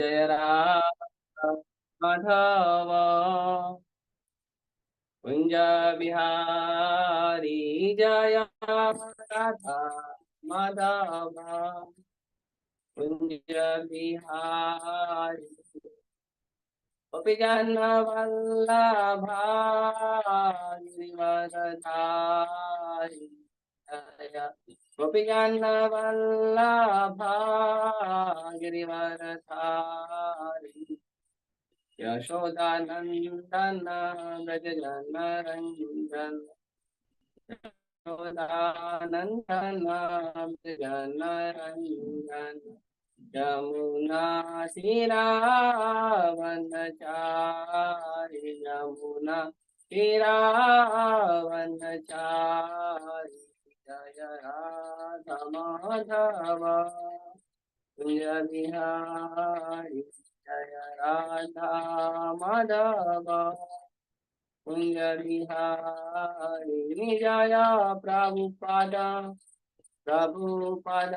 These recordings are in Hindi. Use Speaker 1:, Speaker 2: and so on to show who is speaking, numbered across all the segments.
Speaker 1: जय राम माधव कुंज बिहारी जय राधा माधव कुंज बिहारी गोपी जन वल्लभा गिरिवरधारी जय गोपी जन वल्लभा गिरिवरधारी यशोदानंदन व्रज जन रंजन यशोदानंदन व्रज जन रंजन यमुना तीरावनचारि यमुना तीरावनचारि जय राधा माधव कुंज बिहारी जय राधा माधव कुंज बिहारी जय प्रभुपाद प्रभुपाद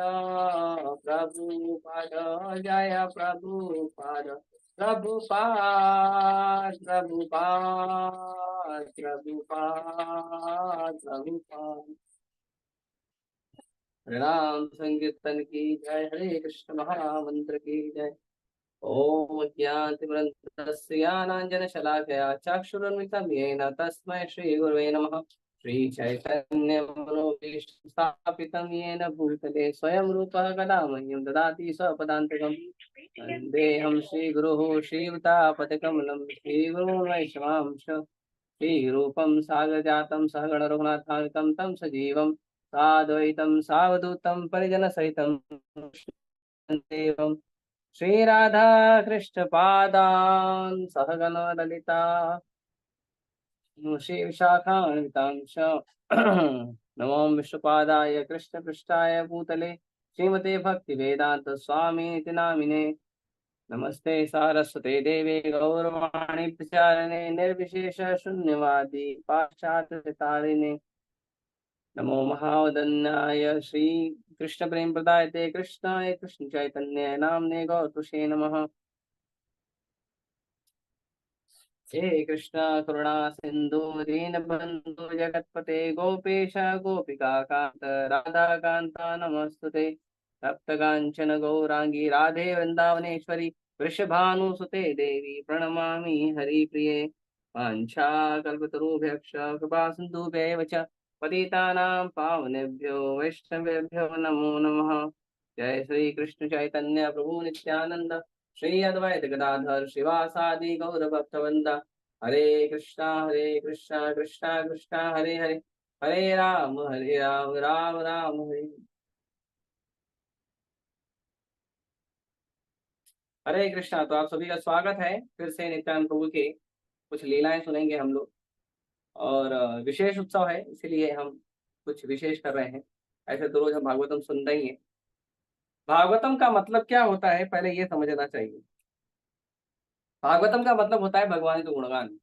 Speaker 1: प्रभुपाद जय प्रभुपाद प्रभुपाद प्रभुपाद प्रभुपाद प्रभुपाद राम संकीर्तन की जय। हरे कृष्ण महामंत्र की जय। ओम ज्ञानतिमिरन्धस्य ज्ञानाञ्जनशलाकया चक्षुरुन्मिलितं येन तस्मै श्रीगुरवे नमः। श्रीचैतन्यमनोभीष्टं स्थापितं येन भूतले स्वयं रूपः कदा मह्यं ददाति स्वपदान्तिकम्। वन्देऽहं श्रीगुरुः श्रीयुतापदकमलं श्रीगुरुं वैष्णवांश श्रीरूपं सागरजातं सहगण रघुनाथान्वितं तं सजीवं साद्वैतं सावधूतं परिजनसहितं देवं श्री राधा कृष्ण पादान सहगण ललिता श्री विशाखान्वितांश नमो विष्णुपादाय कृष्ण पृष्ठाय भूतले श्रीमते भक्ति वेदांत स्वामी नामिने नमस्ते सारस्वते देवे गौरवाणी प्रचारिणे निर्विशेष शून्यवादी पाश्चात्य तारिणे नमो महावदन्याय श्री कृष्ण प्रेम प्रदायते कृष्णाय कृष्ण चैतन्य नामने गौतुषे नमः। हे कृष्ण करुणा सिंधु दीनबंधु जगतपते गोपेश गोपिका कांत राधा कांता नमस्तुते सप्तकांचन गौरांगी राधे वृंदावनेश्वरी वृषभानुसुते देवी प्रणमामि हरिप्रिये वाञ्छाकल्पतरुभ्यश्च कृपा सिन्धुभ्यैव च पतितानां पावनेभ्यो वैष्णवेभ्यो नमो नमः। जय श्री कृष्ण चैतन्य प्रभु नित्यानंद श्री अद्वैत गदाधर श्रीवासादि गौर भक्तवृंद हरे कृष्णा कृष्णा कृष्णा हरे हरे हरे राम राम राम हरे हरे कृष्णा। तो आप सभी का स्वागत है फिर से नित्यानंद प्रभु के कुछ लीलाएं सुनेंगे हम लोग। और विशेष उत्सव है इसीलिए हम कुछ विशेष कर रहे हैं। ऐसे तो रोज हम भागवतम सुन रही हैं। भागवतम का मतलब क्या होता है पहले ये समझना चाहिए। भागवतम का मतलब होता है भगवान का गुणगान।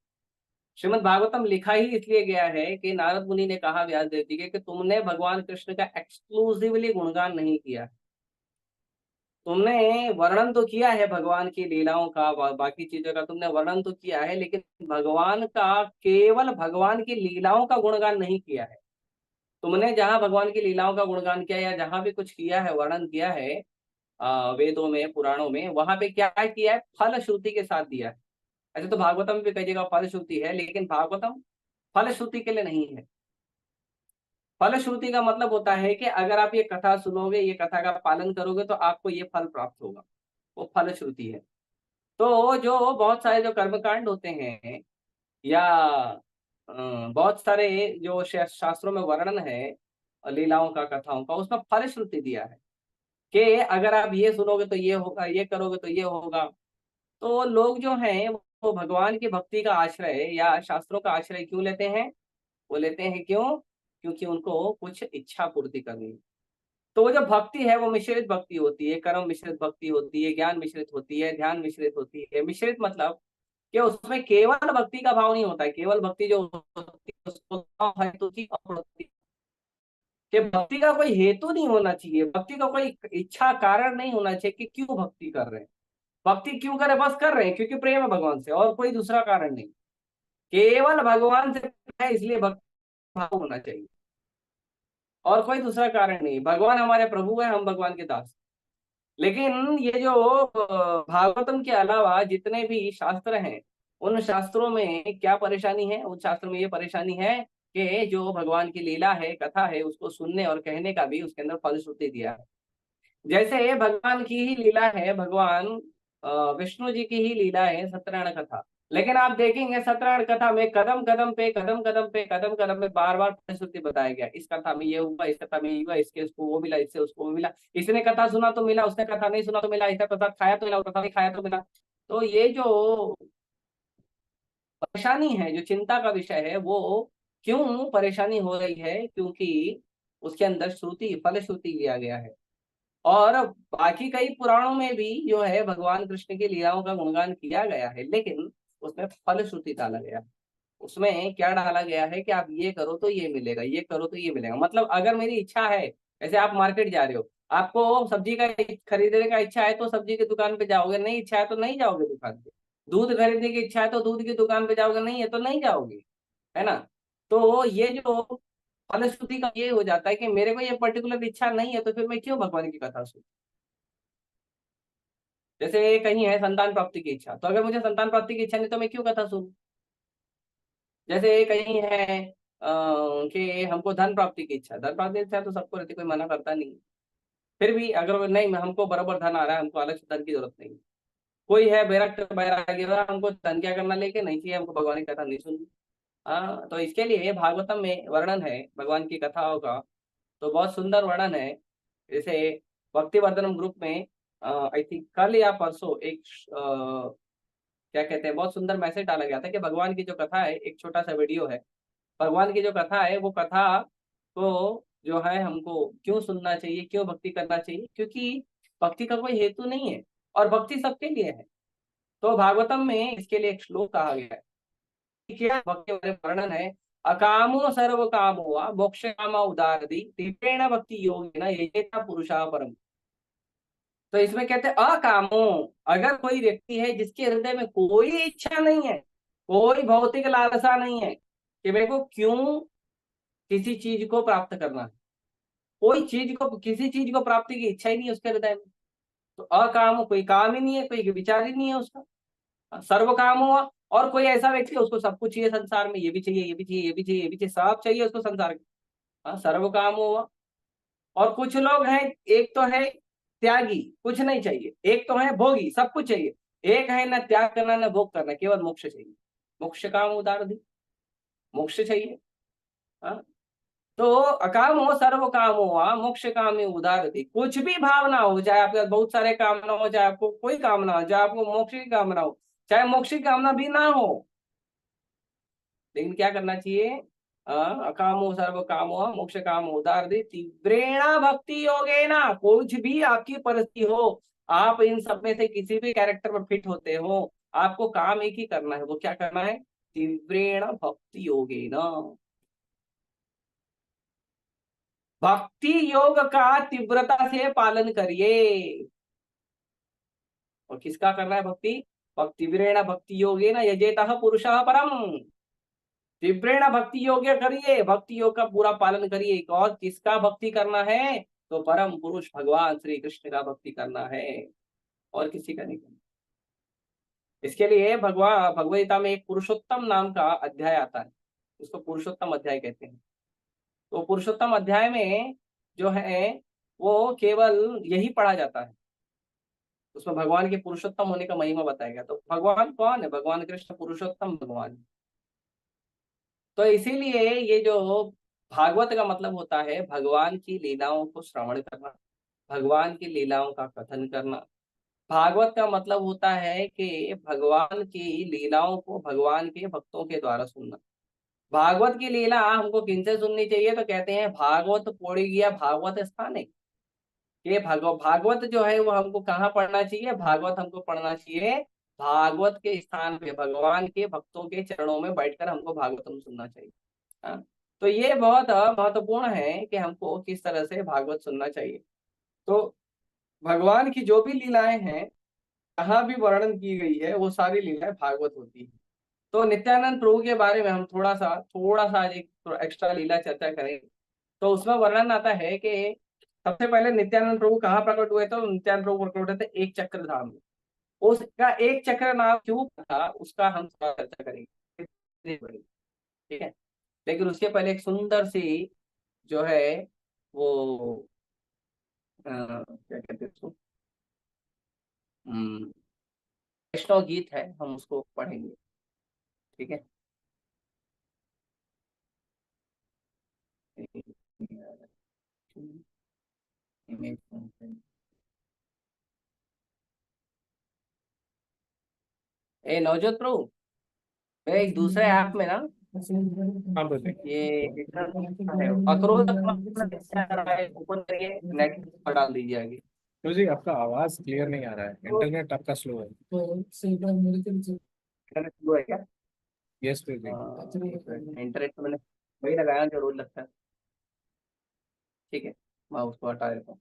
Speaker 1: श्रीमद् भागवतम लिखा ही इसलिए गया है कि नारद मुनि ने कहा व्यास देव जी के कि तुमने भगवान कृष्ण का एक्सक्लूसिवली गुणगान नहीं किया। तुमने वर्णन तो किया है भगवान की लीलाओं का बाकी चीजों का तुमने वर्णन तो किया है, लेकिन भगवान का केवल भगवान की लीलाओं का गुणगान नहीं किया है। तुमने जहां भगवान की लीलाओं का गुणगान किया या जहां भी कुछ किया है वर्णन किया है वेदों में पुराणों में, वहां पे क्या किया है फल श्रुति के साथ दिया है। ऐसे तो भागवतम में भी कई जगह फल श्रुति है, लेकिन भागवतम फल श्रुति के लिए नहीं है। फल श्रुति का मतलब होता है कि अगर आप ये कथा सुनोगे, ये कथा का पालन करोगे तो आपको ये फल प्राप्त होगा, वो फल श्रुति है। तो जो बहुत सारे जो कर्मकांड होते हैं या बहुत सारे जो शास्त्रों में वर्णन है लीलाओं का कथाओं का, उसमें फल श्रुति दिया है कि अगर आप ये सुनोगे तो ये होगा, ये करोगे तो ये होगा। तो लोग जो हैं वो भगवान की भक्ति का आश्रय या शास्त्रों का आश्रय क्यों लेते हैं? वो लेते हैं क्यों? क्योंकि उनको कुछ इच्छा पूर्ति करनी है। तो वो जो भक्ति है वो मिश्रित भक्ति होती है, कर्म मिश्रित भक्ति होती है, ज्ञान मिश्रित होती है, ध्यान मिश्रित होती है। मिश्रित मतलब कि उसमें केवल भक्ति का भाव नहीं होता है। केवल भक्ति जो होती है उसको हेतु की अप्रवृत्ति, कि भक्ति का कोई हेतु नहीं होना चाहिए, भक्ति का कोई इच्छा कारण नहीं होना चाहिए कि क्यों भक्ति कर रहे हैं। भक्ति क्यों करे, बस कर रहे हैं क्योंकि प्रेम है भगवान से, और कोई दूसरा कारण नहीं। केवल भगवान से प्रेम है, इसलिए भक्ति भाव होना चाहिए, और कोई दूसरा कारण नहीं। भगवान हमारे प्रभु है, हम भगवान के दास। लेकिन ये जो भागवतम के अलावा जितने भी शास्त्र हैं, उन शास्त्रों में क्या परेशानी है? उन शास्त्रों में ये परेशानी है कि जो भगवान की लीला है, कथा है, उसको सुनने और कहने का भी उसके अंदर फलश्रुति दिया है। जैसे भगवान की ही लीला है, भगवान विष्णु जी की ही लीला है सत्यनारायण कथा। लेकिन आप देखेंगे सत्यनारायण कथा में कदम कदम पे कदम कदम पे कदम कदम पे बार बार फलश्रुति बताया गया। इस कथा में ये हुआ, इस कथा में ये हुआ, इसके उसको वो मिला, इससे उसको वो मिला, इसने कथा सुना तो मिला, उसने कथा नहीं सुना तो मिला, इसने प्रसाद खाया तो मिला, प्रसाद नहीं खाया तो मिला। तो ये जो परेशानी है, जो चिंता का विषय है, वो क्यों परेशानी हो रही है? क्योंकि उसके अंदर श्रुति, फलश्रुति लिया गया है। और बाकी कई पुराणों में भी जो है भगवान कृष्ण की लीलाओं का गुणगान किया गया है, लेकिन उसमें फलश्रुति डाला गया है। उसमें क्या डाला गया है कि आप ये करो तो ये मिलेगा, ये करो तो ये मिलेगा। मतलब अगर मेरी इच्छा है, जैसे आप मार्केट जा रहे हो, आपको सब्जी का खरीदने का इच्छा है तो सब्जी की दुकान पे जाओगे, नहीं इच्छा है तो नहीं जाओगे दुकान पे। दूध खरीदने की इच्छा है तो दूध की दुकान पे जाओगे, नहीं है तो नहीं जाओगे, है ना? तो ये जो फलश्रुति का ये हो जाता है कि मेरे को ये पर्टिकुलर इच्छा नहीं है, तो फिर मैं क्यों भगवान की कथा सुनूं? जैसे कहीं है संतान प्राप्ति की इच्छा, तो अगर मुझे संतान प्राप्ति की इच्छा नहीं तो मैं क्यों कथा सुनूं? जैसे कहीं है कि हमको धन प्राप्ति की इच्छा, धन प्राप्ति की इच्छा तो सबको रहती, कोई मना करता नहीं। फिर भी अगर नहीं, हमको बराबर धन आ रहा है, हमको अलग से धन की जरूरत नहीं। कोई है बैराग बैरागी वाला, हमको धन क्या करना, लेके नहीं चाहिए, हमको भगवान की कथा नहीं सुननी। हाँ, तो इसके लिए भागवतम में वर्णन है भगवान की कथाओं का, तो बहुत सुंदर वर्णन है। जैसे भक्तिवर्धनम ग्रुप में आई थिंक कल या परसों एक क्या कहते हैं, बहुत सुंदर मैसेज डाला गया था कि भगवान की जो कथा है, एक छोटा सा वीडियो है, भगवान की जो कथा है, वो कथा को जो है हमको क्यों सुनना चाहिए, क्यों भक्ति करना चाहिए? क्योंकि भक्ति का कोई हेतु नहीं है, और भक्ति सबके लिए है। तो भागवतम में इसके लिए एक श्लोक कहा गया है। क्या भक्ति वाले वर्णन है? अकामो सर्व कामो वा मोक्ष कामा उदारदी तीव्रेण भक्ति योगिना येता पुरुषा परम। तो इसमें कहते हैं अकामो, अगर कोई व्यक्ति है जिसके हृदय में कोई इच्छा नहीं है, कोई भौतिक लालसा नहीं है कि मेरे को क्यों किसी चीज को प्राप्त करना है, कोई चीज को, किसी चीज को प्राप्ति की इच्छा ही नहीं है उसके हृदय में, तो अकामो, कोई काम ही नहीं है, कोई विचार ही नहीं है उसका। सर्व काम हुआ, और कोई ऐसा व्यक्ति है उसको सब कुछ चाहिए संसार में, ये भी चाहिए, ये भी चाहिए, ये भी चाहिए, ये भी चाहिए, सब चाहिए उसको संसार के। सर्व काम हुआ। और कुछ लोग हैं, एक तो है त्यागी, कुछ नहीं चाहिए, एक तो है भोगी, सब कुछ चाहिए, एक है न त्याग करना न भोग करना, केवल मोक्ष चाहिए। मोक्ष काम उदार दी, मोक्ष चाहिए। हाँ, तो अकाम हो सर्व काम हुआ, मोक्ष काम ही उदार दी। कुछ भी भावना हो, चाहे आपके पास बहुत सारे कामना हो, चाहे आपको कोई कामना हो, चाहे आपको मोक्ष की कामना हो, चाहे मोक्ष की कामना भी ना हो, लेकिन क्या करना चाहिए? अकामो सर्व कामो मोक्ष काम उदार दे तीव्रेणा भक्ति योगेना। कुछ भी आपकी परिस्थिति हो, आप इन सब में से किसी भी कैरेक्टर में फिट होते हो, आपको काम एक ही करना है। वो क्या करना है? तीव्रेण भक्ति योगेना, भक्ति योग का तीव्रता से पालन करिए। और किसका करना है भक्ति? तीव्रेण भक्ति योगेना यजेतः पुरुषः परम। तीव्रेण भक्ति योग्य करिए, भक्ति योग का पूरा पालन करिए। और किसका भक्ति करना है? तो परम पुरुष भगवान श्री कृष्ण का भक्ति करना है, और किसी का नहीं करना। इसके लिए भगवान भगवद गीता में एक पुरुषोत्तम नाम का अध्याय आता है, उसको पुरुषोत्तम अध्याय कहते हैं। तो पुरुषोत्तम अध्याय में जो है वो केवल यही पढ़ा जाता है, उसमें भगवान के पुरुषोत्तम होने का महिमा बताया गया। तो भगवान कौन है? भगवान कृष्ण पुरुषोत्तम भगवान। तो इसीलिए ये जो भागवत का मतलब होता है भगवान की लीलाओं को श्रवण करना, भगवान की लीलाओं का कथन करना। भागवत का मतलब होता है कि भगवान की लीलाओं को भगवान के भक्तों के द्वारा सुनना। भागवत की लीला हमको किनसे सुननी चाहिए? तो कहते हैं भागवत पौड़ी गया भागवत स्थान है। ये भागवत जो है वो हमको कहाँ पढ़ना चाहिए? भागवत हमको पढ़ना चाहिए भागवत के स्थान पे, भगवान के भक्तों के चरणों में बैठकर हमको भागवतम सुनना चाहिए। हाँ? तो ये बहुत महत्वपूर्ण है कि हमको किस तरह से भागवत सुनना चाहिए। तो भगवान की जो भी लीलाएं हैं जहाँ भी वर्णन की गई है वो सारी लीलाएं भागवत होती है। तो नित्यानंद प्रभु के बारे में हम थोड़ा सा आज एक एक्स्ट्रा लीला चर्चा करेंगे। तो उसमें वर्णन आता है कि सबसे पहले नित्यानंद प्रभु कहाँ प्रकट हुए थे? तो नित्यानंद प्रभु प्रकट हुए थे एक चक्र धाम में। उसका एक चक्र नाम क्यों था उसका हम थोड़ा चर्चा करेंगे, ठीक है। लेकिन उसके पहले एक सुंदर सी जो है वो क्या कहते हैं उसको, वैष्णव गीत है, हम उसको पढ़ेंगे, ठीक है। ए नवजोत प्रभु, मैं एक दूसरे ऐप में ना
Speaker 2: हाँ बोलिए।
Speaker 1: ये है अक्रोध ओपन करिए, नेट पर डाल दीजिए आगे।
Speaker 2: तो जी आपका आवाज क्लियर नहीं आ रहा है, इंटरनेट आपका स्लो है।
Speaker 1: इंटरनेट स्लो है क्या?
Speaker 2: यस जी।
Speaker 1: इंटरनेट तो मैंने वही लगाया जो रोज लगता है, ठीक है। मैं उसको हटा देता हूँ।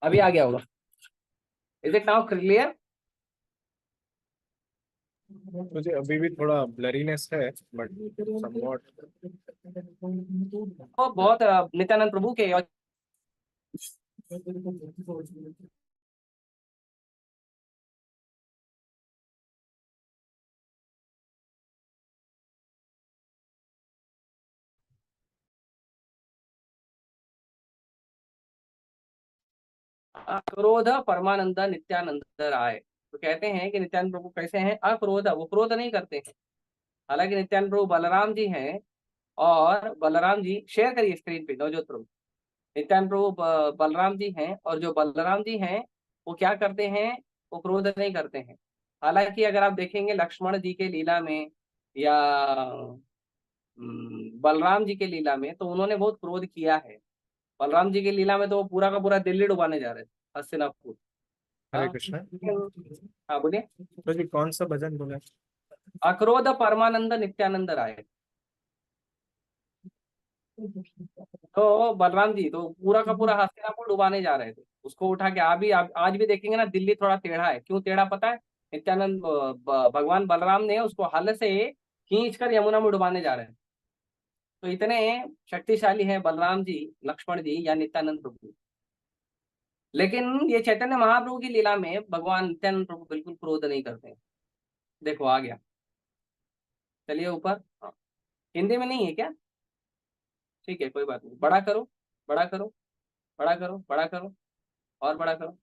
Speaker 1: अभी आ गया होगा। Is it now clear?
Speaker 2: मुझे अभी भी थोड़ा ब्लरीनेस है, बट समवॉट।
Speaker 1: तो बहुत नित्यानंद प्रभु के अक्रोध परमानंद नित्यानंद राय। तो कहते हैं कि नित्यानंद प्रभु कैसे हैं? अक्रोध, वो क्रोध नहीं करते हैं। हालांकि नित्यानंद प्रभु बलराम जी हैं, और बलराम जी शेयर करिए स्क्रीन पे नवजोत प्रभु। नित्यानंद प्रभु बलराम जी हैं, और जो बलराम जी हैं वो क्या करते हैं? वो क्रोध नहीं करते हैं। हालांकि अगर आप देखेंगे लक्ष्मण जी के लीला में या बलराम जी के लीला में, तो उन्होंने बहुत क्रोध किया है। बलराम जी की लीला में तो वो पूरा का पूरा दिल्ली डुबाने जा रहे थे, हस्तिनापुर।
Speaker 2: हरे
Speaker 1: हाँ,
Speaker 2: कृष्णा।
Speaker 1: हाँ बोलिए।
Speaker 2: तो जी कौन सा भजन बोला?
Speaker 1: अक्रोध परमानंद नित्यानंद राय। तो बलराम जी तो पूरा का पूरा हस्तिनापुर डुबाने जा रहे थे, उसको उठा के। आज भी देखेंगे ना, दिल्ली थोड़ा टेढ़ा है। क्यों टेढ़ा पता है? नित्यानंद भगवान बलराम ने उसको हल से खींच कर यमुना में डुबाने जा रहे हैं। तो इतने शक्तिशाली हैं बलराम जी, लक्ष्मण जी या नित्यानंद प्रभु। लेकिन ये चैतन्य महाप्रभु की लीला में भगवान नित्यानंद प्रभु बिल्कुल क्रोध नहीं करते हैं। देखो आ गया, चलिए ऊपर। हाँ, हिंदी में नहीं है क्या? ठीक है, कोई बात नहीं। बड़ा करो, बड़ा करो, बड़ा करो, बड़ा करो, और बड़ा करो,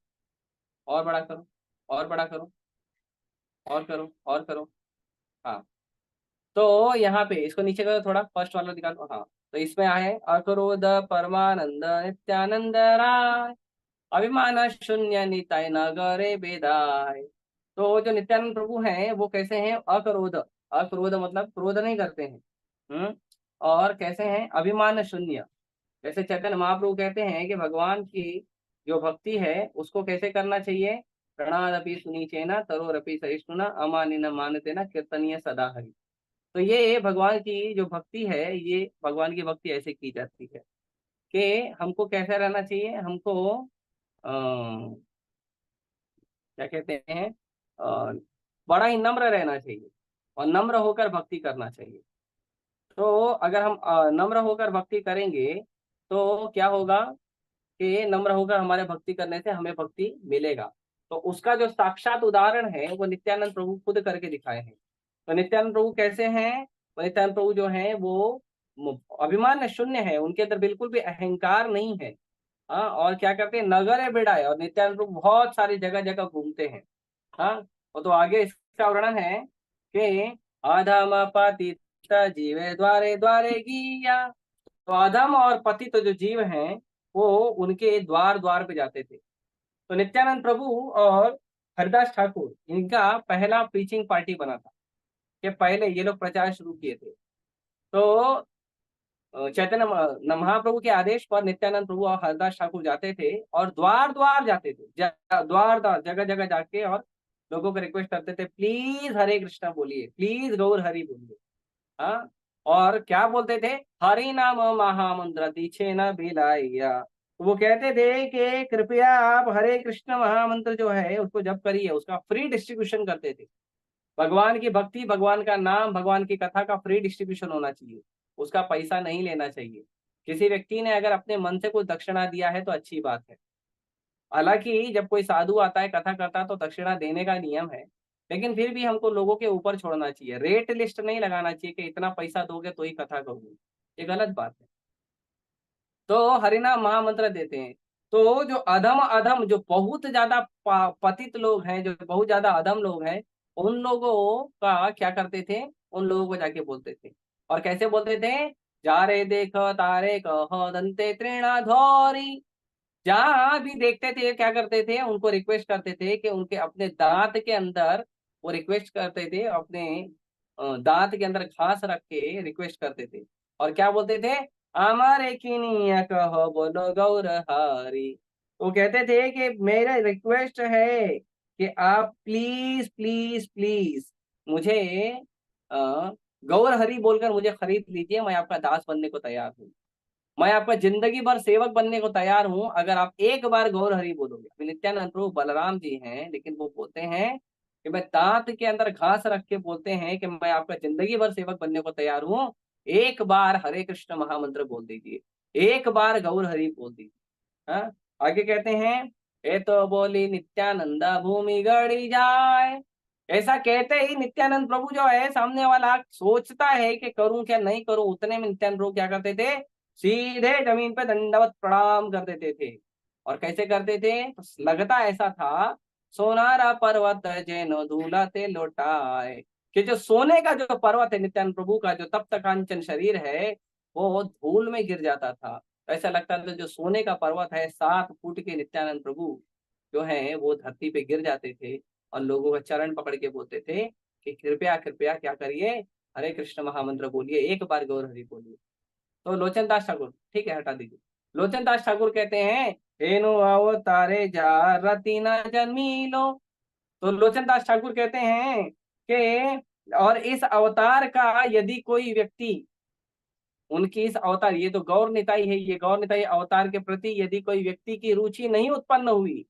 Speaker 1: और बड़ा करो, और बड़ा करो, और करो, और करो। हाँ, तो यहाँ पे इसको नीचे करो थोड़ा, फर्स्ट वाला दिखा दो। हाँ, तो इसमें आए अक्रोध परमानंद नित्यानंद राय, अभिमान शून्य निताय नगरे बेदाय। तो जो नित्यानंद प्रभु हैं वो कैसे हैं? अक्रोध। अक्रोध मतलब क्रोध नहीं करते हैं। और कैसे हैं? अभिमान शून्य। जैसे चैतन्य महाप्रभु कहते हैं कि भगवान की जो भक्ति है उसको कैसे करना चाहिए? प्रणादपि सुनीचेना तरोरपि सहिष्णुना अमानिन मानते न कीर्तनीय सदा हरि। तो ये भगवान की जो भक्ति है, ये भगवान की भक्ति ऐसे की जाती है कि हमको कैसा रहना चाहिए? हमको अ, क्या कहते हैं, अ, बड़ा ही नम्र रहना चाहिए, और नम्र होकर भक्ति करना चाहिए। तो अगर हम नम्र होकर भक्ति करेंगे तो क्या होगा कि नम्र होकर हमारे भक्ति करने से हमें भक्ति मिलेगा। तो उसका जो साक्षात उदाहरण है वो नित्यानंद प्रभु खुद करके दिखाए हैं। तो नित्यानंद प्रभु कैसे हैं? तो नित्यानंद प्रभु जो हैं वो अभिमान शून्य है, उनके अंदर बिल्कुल भी अहंकार नहीं है। हाँ, और क्या करते हैं? नगर है बेड़ा है, और नित्यानंद प्रभु बहुत सारी जगह जगह घूमते हैं। हाँ, वो तो आगे इसका वर्णन है कि अधम पतित जीवे द्वारे द्वारे गिया। तो अधम और पतित तो जो जीव हैं वो उनके द्वार द्वार पे जाते थे। तो नित्यानंद प्रभु और हरिदास ठाकुर इनका पहला प्रीचिंग पार्टी बना था, कि पहले ये लोग प्रचार शुरू किए थे। तो चैतन्य महाप्रभु के आदेश पर नित्यानंद प्रभु और हरदास ठाकुर जाते थे और द्वार द्वार जाते थे, द्वार द्वार जगह जगह जाके और लोगों को रिक्वेस्ट करते थे, प्लीज हरे कृष्णा बोलिए, प्लीज गौर हरि बोलिए। हाँ, और क्या बोलते थे, हरि नाम महामंत्र दीछे न बिलाइया। तो वो कहते थे कि कृपया आप हरे कृष्ण महामंत्र जो है उसको जप करिए, उसका फ्री डिस्ट्रीब्यूशन करते थे। भगवान की भक्ति, भगवान का नाम, भगवान की कथा का फ्री डिस्ट्रीब्यूशन होना चाहिए, उसका पैसा नहीं लेना चाहिए। किसी व्यक्ति ने अगर अपने मन से कोई दक्षिणा दिया है तो अच्छी बात है। हालांकि जब कोई साधु आता है, कथा करता है, तो दक्षिणा देने का नियम है, लेकिन फिर भी हमको लोगों के ऊपर छोड़ना चाहिए, रेट लिस्ट नहीं लगाना चाहिए कि इतना पैसा दोगे तो ही कथा करूंगी, ये गलत बात है। तो हरिनाम महामंत्र देते हैं। तो जो अधम अधम जो बहुत ज्यादा पतित लोग हैं, जो बहुत ज्यादा अधम लोग हैं, उन लोगों का क्या करते थे, उन लोगों को जाके बोलते थे। और कैसे बोलते थे, जा रे देख तारे कह दंते तृणाधौरी। जहां भी देखते थे क्या करते थे, उनको रिक्वेस्ट करते थे कि उनके अपने दांत के अंदर, वो रिक्वेस्ट करते थे अपने दांत के अंदर घास रख के रिक्वेस्ट करते थे। और क्या बोलते थे, हमारे किनिया कहो बोलो गौर हरि। वो कहते थे कि मेरा रिक्वेस्ट है कि आप प्लीज प्लीज प्लीज मुझे अ, गौर हरि बोलकर मुझे खरीद लीजिए, मैं आपका दास बनने को तैयार हूँ, मैं आपका जिंदगी भर सेवक बनने को तैयार हूं, अगर आप एक बार गौर हरि बोलोगे। अभी नित्यानंद प्रभु बलराम जी हैं, लेकिन वो बोलते हैं कि मैं दांत के अंदर घास रख के बोलते हैं कि मैं आपका जिंदगी भर सेवक बनने को तैयार हूं, एक बार हरे कृष्ण महामंत्र बोल दीजिए, एक बार गौर हरि बोल दीजिए। हाँ, आगे कहते हैं, ए तो बोली नित्यानंदा भूमि गड़ी जाए। ऐसा कहते ही नित्यानंद प्रभु जो है, सामने वाला सोचता है कि करूं क्या नहीं करूं, उतने में नित्यानंद प्रभु क्या करते थे, सीधे जमीन पे दंडवत प्रणाम कर देते थे। और कैसे करते थे, तो लगता ऐसा था, सोनारा पर्वत जैनो धूलाते लौटाए, कि जो सोने का जो पर्वत है नित्यानंद प्रभु का, जो तप्त कांचन शरीर है, वो धूल में गिर जाता था। ऐसा लगता था जो सोने का पर्वत है, 7 फुट के नित्यानंद प्रभु जो है वो धरती पे गिर जाते थे, और लोगों का चरण पकड़ के बोलते थे कि कृपया कृपया क्या करिए, हरे कृष्ण महामंत्र बोलिए, एक बार गौर हरि बोलिए। तो लोचन दास ठाकुर, ठीक है हटा दीजिए, लोचन दास ठाकुर कहते हैं, हेनु अवतारे जा रति न जन्मी लो। तो लोचन दास ठाकुर कहते हैं कि और इस अवतार का यदि कोई व्यक्ति, उनकी इस अवतार, ये तो गौर निताई है, ये गौर निताई अवतार के प्रति यदि कोई व्यक्ति की रुचि नहीं उत्पन्न हुई,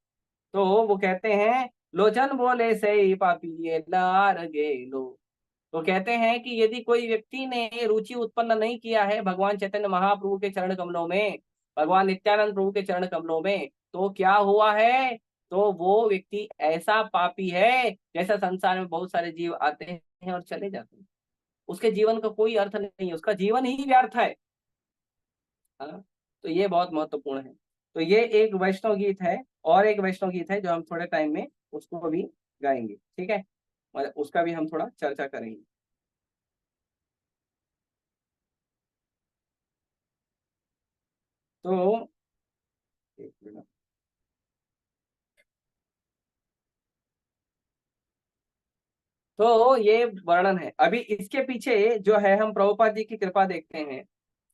Speaker 1: तो वो कहते हैं, लोचन बोले से पापी ये लार गे लो। तो कहते हैं कि यदि कोई व्यक्ति ने रुचि उत्पन्न नहीं किया है भगवान चैतन्य महाप्रभु के चरण कमलों में, भगवान नित्यानंद प्रभु के चरण कमलों में, तो क्या हुआ है, तो वो व्यक्ति ऐसा पापी है जैसा संसार में बहुत सारे जीव आते हैं और चले जाते हैं, उसके जीवन का कोई अर्थ नहीं है, उसका जीवन ही व्यर्थ है। हाँ, तो ये बहुत महत्वपूर्ण है। तो ये एक वैष्णव गीत है, और एक वैष्णव गीत है जो हम थोड़े टाइम में उसको भी गाएंगे, ठीक है, मतलब उसका भी हम थोड़ा चर्चा करेंगे। तो एक मिनट। तो ये वर्णन है, अभी इसके पीछे जो है हम प्रभुपाद जी की कृपा देखते हैं।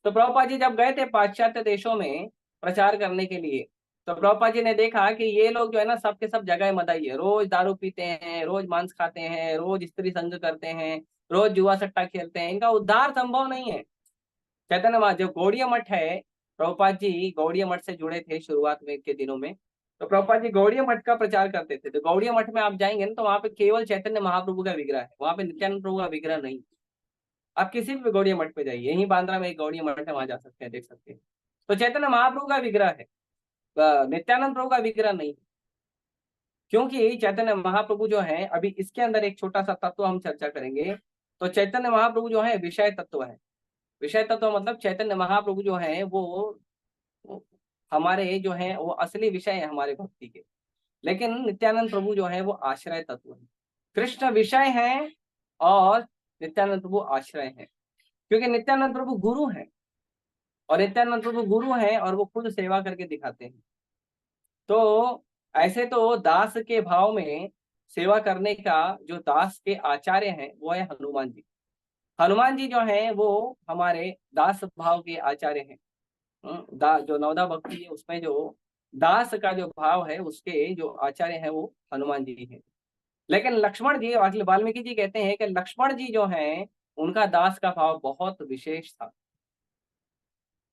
Speaker 1: तो प्रभुपाद जी जब गए थे पाश्चात्य देशों में प्रचार करने के लिए, तो प्रभुपाद जी ने देखा कि ये लोग जो है ना, सबके सब जगह मदाई है, रोज दारू पीते हैं, रोज मांस खाते हैं, रोज स्त्री संग करते हैं, रोज जुआ सट्टा खेलते हैं, इनका उद्धार संभव नहीं है। चैतन्य जो गौड़ीय मठ है, प्रभुपाद जी गौड़ीय मठ से जुड़े थे शुरुआत में के दिनों में। तो प्रभुपाद जी गौड़ीय मठ का प्रचार करते थे। तो गौड़ीय मठ में आप जाएंगे ना, तो वहां पे केवल चैतन्य महाप्रभु का विग्रह है, वहां पे नित्यानंद प्रभु का विग्रह नहीं। आप किसी भी गौड़ीय मठ पे जाइए, यही बांद्रा में एक गौड़ीय मठ है, वहां जा सकते हैं, देख सकते हैं। तो चैतन्य महाप्रभु का विग्रह है, नित्यानंद प्रभु का विग्रह नहीं। क्योंकि चैतन्य महाप्रभु जो है, अभी इसके अंदर एक छोटा सा तत्व हम चर्चा करेंगे। तो चैतन्य महाप्रभु जो है विषय तत्व है। विषय तत्व मतलब चैतन्य महाप्रभु जो है वो हमारे जो है वो असली विषय है हमारे भक्ति के। लेकिन नित्यानंद प्रभु जो है वो आश्रय तत्व है। कृष्ण विषय है और नित्यानंद प्रभु आश्रय है, क्योंकि नित्यानंद प्रभु गुरु है, और नित्यानंद प्रभु गुरु है और वो खुद सेवा करके दिखाते हैं। तो ऐसे तो दास के भाव में सेवा करने का जो दास के आचार्य हैं वो है हनुमान जी। हनुमान जी जो हैं वो हमारे दास भाव के आचार्य हैं। जो नवदा भक्ति है उसमें जो दास का जो भाव है उसके जो आचार्य हैं वो हनुमान जी हैं। लेकिन लक्ष्मण जी, वाल्मीकि जी कहते हैं कि लक्ष्मण जी जो हैं उनका दास का भाव बहुत विशेष था,